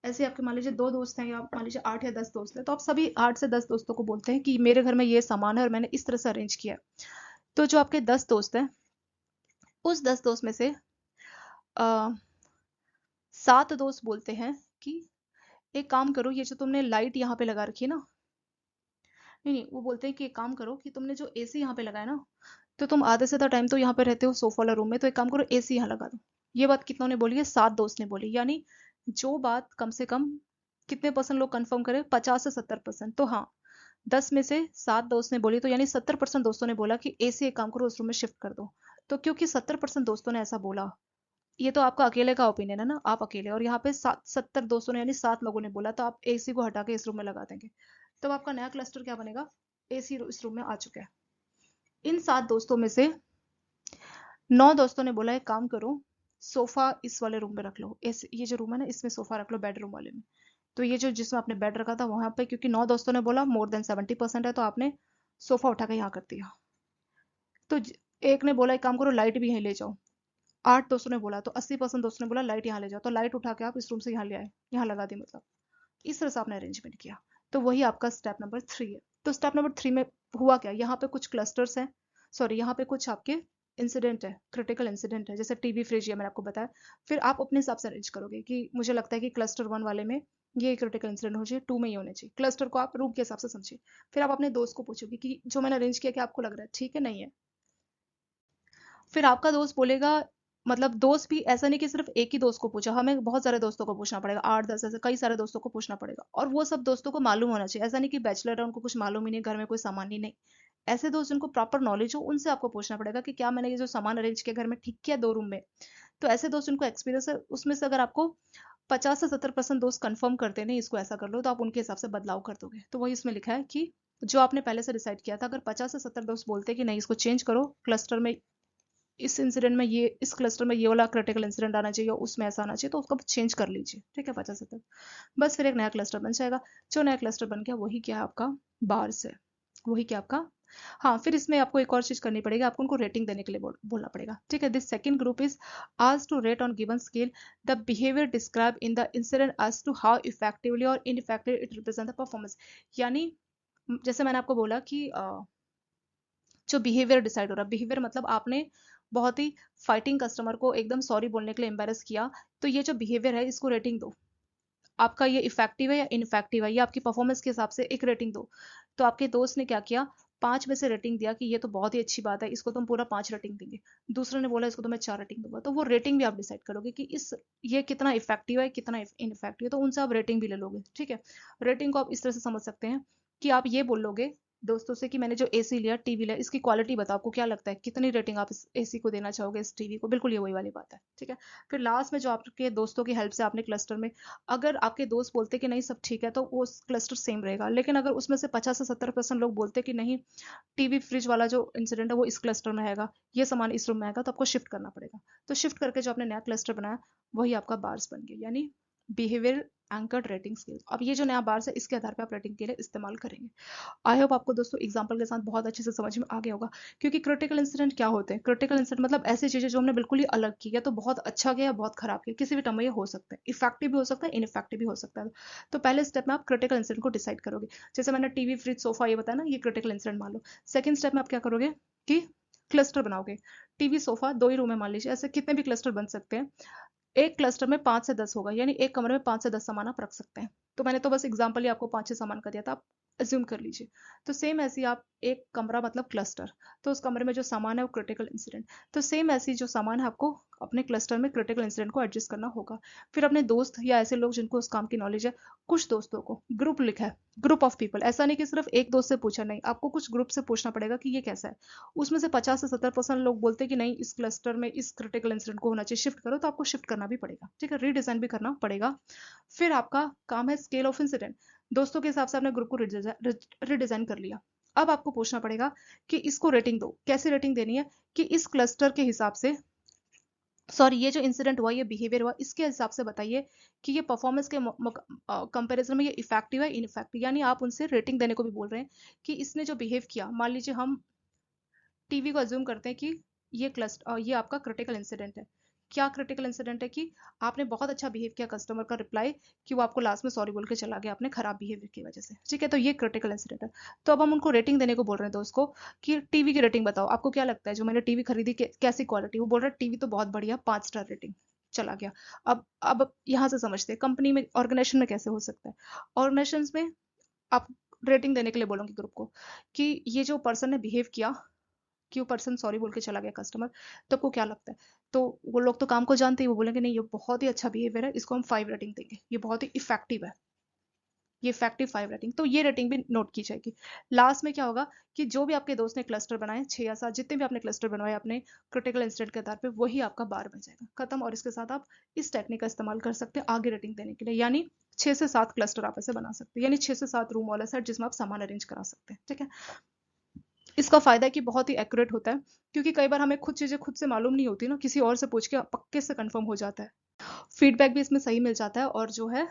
S1: ऐसे आपके मान लीजिए 2 दोस्त हैं, या मान लीजिए 8 या 10 दोस्त हैं, तो आप सभी 8 से 10 दोस्तों को बोलते हैं कि मेरे घर में ये सामान है और मैंने इस तरह से अरेंज किया है। तो जो आपके 10 दोस्त हैं, उस 10 दोस्त में से 7 दोस्त बोलते हैं कि एक काम करो, ये जो तुमने लाइट यहाँ पे लगा रखी है ना, नहीं नहीं, वो बोलते हैं कि एक काम करो कि तुमने जो एसी यहाँ पे लगाया ना, तो तुम आधे से ज्यादा टाइम तो यहाँ पे रहते हो सोफा वाला रूम में, तो एक काम करो एसी यहाँ लगा दो। ये बात कितनों ने बोली है, 7 दोस्त ने बोली। यानी जो बात कम से कम कितने परसेंट लोग कंफर्म करें? 50 से 70%। तो हाँ, 10 में से 7 दोस्त ने बोली, तो यानी 70% दोस्तों ने बोला कि ए से एक काम करो, उस रूम में शिफ्ट कर दो। तो क्योंकि 70% दोस्तों ने ऐसा बोला, ये तो आपका अकेले का ओपिनियन है ना, आप अकेले, और यहाँ पे 70 दोस्तों ने यानी 7 लोगों ने बोला, तो आप एसी को हटा के इस रूम में लगा देंगे। तो आपका नया क्लस्टर क्या बनेगा? एसी इस रूम में आ चुका है। इन 7 दोस्तों में से 9 दोस्तों ने बोला एक काम करो, सोफा इस वाले रूम में रख लो, इस ये जो रूम है ना इसमें सोफा रख लो, बेडरूम वाले में। तो ये जो जिसमें आपने बेड रखा था वहां पे, क्योंकि 9 दोस्तों ने बोला मोर देन 70% है, तो आपने सोफा उठा के यहाँ कर दिया। तो एक ने बोला एक काम करो, लाइट भी यहीं ले जाओ। 8 दोस्तों ने बोला, तो 80% दोस्तों ने बोला लाइट यहाँ ले जाओ, तो लाइट उठा के आप इस रूम से यहाँ ले आए, यहाँ लगा दी, मतलब इस तरह से आपने अरेंजमेंट किया। तो वही आपका स्टेप नंबर 3 है। तो स्टेप नंबर 3 में हुआ क्या, यहाँ पे कुछ क्लस्टर्स हैं, सॉरी यहाँ पे कुछ आपके इंसिडेंट है, क्रिटिकल इंसिडेंट है, जैसे टीवी फ्रिज, ये मैंने आपको बताया। फिर आप अपने हिसाब से अरेंज करोगे कि मुझे लगता है कि क्लस्टर 1 वाले में ये क्रिटिकल इंसिडेंट हो चाहिए, 2 में ये होने चाहिए। क्लस्टर को आप रूम के हिसाब से समझिए। फिर आप अपने दोस्त को पूछोगे कि जो मैंने अरेंज किया, क्या आपको लग रहा है ठीक है, नहीं है? फिर आपका दोस्त बोलेगा, मतलब दोस्त भी ऐसा नहीं कि सिर्फ एक ही दोस्त को पूछा, हमें बहुत सारे दोस्तों को पूछना पड़ेगा, 8 10 ऐसे कई सारे दोस्तों को पूछना पड़ेगा, और वो सब दोस्तों को मालूम होना चाहिए। ऐसा नहीं कि बैचलर है उनको कुछ मालूम ही नहीं, घर में कोई सामान ही नहीं। ऐसे दोस्त जिनको प्रॉपर नॉलेज हो, उनसे आपको पूछना पड़ेगा कि क्या मैंने ये जो सामान अरेंज किया घर में ठीक किया 2 रूम में। तो ऐसे दोस्त जिनको एक्सपीरियंस है, उसमें से अगर आपको 50 से 70% दोस्त कंफर्म करते नहीं इसको ऐसा कर लो, तो आप उनके हिसाब से बदलाव कर दोगे। तो वही इसमें लिखा है कि जो आपने पहले से डिसाइड किया था, अगर 50 से 70 दोस्त बोलते कि नहीं इसको चेंज करो, क्लस्टर में इस इंसिडेंट में ये, इस क्लस्टर में ये वाला क्रिटिकल इंसिडेंट आना चाहिए, उसमें ऐसा आना चाहिए, तो उसको चेंज कर लीजिए, ठीक है, 50 से 70। बस फिर एक नया क्लस्टर बन जाएगा। जो नया क्लस्टर बन गया वही क्या है आपका, बार्स है, वही क्या आपका। हाँ, फिर इसमें आपको एक और चीज करनी पड़ेगी, आपको उनको रेटिंग देने के लिए बोलना पड़ेगा, ठीक है। This second group is asked to rate on given scale the behaviour describe in the incident as to how effectively और ineffective it represent the performance. यानी जैसे मैंने आपको बोला कि जो बिहेवियर डिसाइड हो रहा है, बिहेवियर मतलब आपने बहुत ही फाइटिंग कस्टमर को एकदम सॉरी बोलने के लिए एम्बेरस किया, तो ये जो बिहेवियर है इसको रेटिंग दो। आपका ये इफेक्टिव है या इनफेक्टिव है, ये आपकी परफॉर्मेंस के हिसाब से एक रेटिंग दो। तो आपके दोस्त ने क्या किया, 5 में से रेटिंग दिया कि ये तो बहुत ही अच्छी बात है, इसको तुम पूरा 5 रेटिंग देंगे। दूसरे ने बोला इसको तो मैं 4 रेटिंग दूंगा। तो वो रेटिंग भी आप डिसाइड करोगे कि इस ये कितना इफेक्टिव है, कितना इनफेक्टिव है, तो उनसे आप रेटिंग भी ले लोगे, ठीक है। रेटिंग को आप इस तरह से समझ सकते हैं कि आप ये बोल लोगे दोस्तों से कि मैंने जो एसी लिया, टीवी लिया, इसकी क्वालिटी बताओ, आपको क्या लगता है कितनी रेटिंग आप इस एसी को देना चाहोगे, इस टीवी को, बिल्कुल ये वही वाली बात है, ठीक है। फिर लास्ट में जो आपके दोस्तों की हेल्प से आपने क्लस्टर में, अगर आपके दोस्त बोलते कि नहीं सब ठीक है, तो वो क्लस्टर सेम रहेगा। लेकिन अगर उसमें से 50 से 70% लोग बोलते कि नहीं, टीवी फ्रिज वाला जो इंसिडेंट है वो इस क्लस्टर में आएगा, ये सामान इस रूम में आएगा, तो आपको शिफ्ट करना पड़ेगा। तो शिफ्ट करके जो आपने नया क्लस्टर बनाया, वही आपका बार्स बन गया, यानी बिहेवियर एंकर्ड रेटिंग स्केल। अब ये जो नया बार्स है, इसके आधार पर आप रेटिंग के लिए इस्तेमाल करेंगे। आई होप आपको दोस्तों एग्जांपल के साथ बहुत अच्छे से समझ में आ गया होगा। क्योंकि क्रिटिकल इंसिडेंट क्या होते हैं, क्रिटिकल इंसिडेंट मतलब ऐसी चीजें जो हमने बिल्कुल ही अलग की, या तो बहुत अच्छा किया या बहुत खराब किया, किसी भी टर्म में ये हो सकता है, इफेक्टिव भी हो सकता है, इनइफेक्टिव भी हो सकता है। तो पहले स्टेप में आप क्रिटिकल इंसिडेंट को डिसाइड करोगे। जैसे मैंने टीवी फ्रिज सोफा ये बताया ना, ये क्रिटिकल इंसिडेंट मान लो। सेकंड स्टेप में आप क्या करोगे कि क्लस्टर बनाओगे। टीवी सोफा 2 ही रूम में मान लीजिए, ऐसे कितने भी क्लस्टर बन सकते हैं। एक क्लस्टर में 5 से 10 होगा, यानी एक कमरे में 5 से 10 सामान आप रख सकते हैं। तो मैंने तो बस एग्जांपल ही आपको 5 6 सामान का दिया था, आप अज्यूम कर लीजिए। तो सेम ऐसे ही आप एक कमरा मतलब क्लस्टर, तो उस कमरे में जो सामान है वो क्रिटिकल इंसिडेंट। तो सेम ऐसी जो सामान है आपको अपने क्लस्टर में क्रिटिकल इंसिडेंट को एडजस्ट करना होगा। फिर अपने दोस्त या ऐसे लोग जिनको उस काम की नॉलेज है, कुछ दोस्तों को, ग्रुप लिखा है, ग्रुप ऑफ पीपल, ऐसा नहीं कि सिर्फ एक दोस्त से पूछा, नहीं, आपको कुछ ग्रुप से पूछना पड़ेगा कि ये कैसा है। उसमें से 50 से 70% लोग बोलते हैं कि नहीं इस क्लस्टर में इस क्रिटिकल इंसिडेंट को होना चाहिए, शिफ्ट करो, तो आपको शिफ्ट करना भी पड़ेगा, ठीक है, रीडिजाइन भी करना पड़ेगा। फिर आपका काम है स्केल ऑफ इंसिडेंट। दोस्तों के हिसाब से आपने ग्रुप को रीडिजाइन कर लिया। अब आपको पूछना पड़ेगा कि इसको रेटिंग दो, कैसे रेटिंग देनी है, कि इस क्लस्टर के हिसाब से, सॉरी ये जो इंसिडेंट हुआ, ये बिहेवियर हुआ, इसके हिसाब से बताइए कि ये परफॉर्मेंस के कंपैरिजन में ये इफेक्टिव है इनइफेक्टिव। यानी आप उनसे रेटिंग देने को भी बोल रहे हैं कि इसने जो बिहेव किया, मान लीजिए हम टीवी को अज्यूम करते हैं कि ये आपका क्रिटिकल इंसिडेंट है। क्या क्रिटिकल इंसिडेंट है कि आपने बहुत अच्छा बिहेव किया, कस्टमर का रिप्लाई कि वो आपको लास्ट में सॉरी बोल के चला गया अपने खराब बिहेवियर की वजह से, ठीक है, तो ये क्रिटिकल इंसिडेंट है। तो अब हम उनको रेटिंग देने को बोल रहे हैं दोस्त को कि टीवी की रेटिंग बताओ, आपको क्या लगता है जो मैंने टीवी खरीदी कैसी क्वालिटी। वो बोल रहा है टीवी तो बहुत बढ़िया, 5 स्टार रेटिंग, चला गया। अब यहाँ से समझते हैं कंपनी में, ऑर्गेनाइजेशन में कैसे हो सकता है। ऑर्गेनाइजेशन में आप रेटिंग देने के लिए बोलोगे ग्रुप को कि ये जो पर्सन ने बिहेव किया, क्यों पर्सन सॉरी बोल के चला गया कस्टमर, तो आपको क्या लगता है। तो वो लोग तो काम को जानते ही, वो बोलेंगे नहीं ये बहुत ही अच्छा बिहेवियर है, इसको हम 5 रेटिंग देंगे, ये बहुत ही इफेक्टिव है। ये इफेक्टिव 5 रेटिंग, तो ये रेटिंग भी नोट की जाएगी। लास्ट में क्या होगा कि जो भी आपके दोस्त ने क्लस्टर बनाए 6 या 7, जितने भी आपने क्लस्टर बनवाए अपने क्रिटिकल इंसिडेंट के आधार पे, वही आपका बार बन जाएगा, खत्म। और इसके साथ आप इस टेक्निक का इस्तेमाल कर सकते हैं आगे रेटिंग देने के लिए, यानी 6 से 7 क्लस्टर आप ऐसे बना सकते हैं, यानी 6 से 7 रूम वाला सेट जिसमें आप सामान अरेंज करा सकते हैं, ठीक है। इसका फायदा है कि बहुत ही एक्यूरेट होता है, क्योंकि कई बार हमें खुद चीजें खुद से मालूम नहीं होती ना, किसी और से पूछ के पक्के से कंफर्म हो जाता है। फीडबैक भी इसमें सही मिल जाता है, और जो है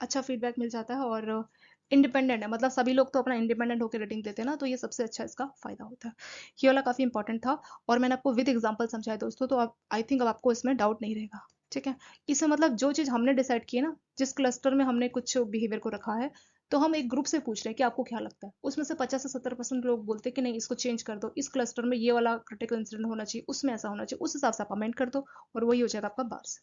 S1: अच्छा फीडबैक मिल जाता है, और इंडिपेंडेंट है, मतलब सभी लोग तो अपना इंडिपेंडेंट होकर रेटिंग देते हैं ना, तो ये सबसे अच्छा इसका फायदा होता है। ये वाला काफी इंपॉर्टेंट था, और मैंने आपको विद एग्जांपल समझाया दोस्तों, तो आप आई थिंक अब आपको इसमें डाउट नहीं रहेगा, ठीक है। इसमें मतलब जो चीज हमने डिसाइड की है ना, जिस क्लस्टर में हमने कुछ बिहेवियर को रखा है, तो हम एक ग्रुप से पूछ रहे हैं कि आपको क्या लगता है, उसमें से 50 से 70% लोग बोलते हैं कि नहीं, इसको चेंज कर दो, इस क्लस्टर में ये वाला क्रिटिकल इंसिडेंट होना चाहिए, उसमें ऐसा होना चाहिए, उस हिसाब से आप अमेंड कर दो, और वही हो जाएगा आपका बार्स।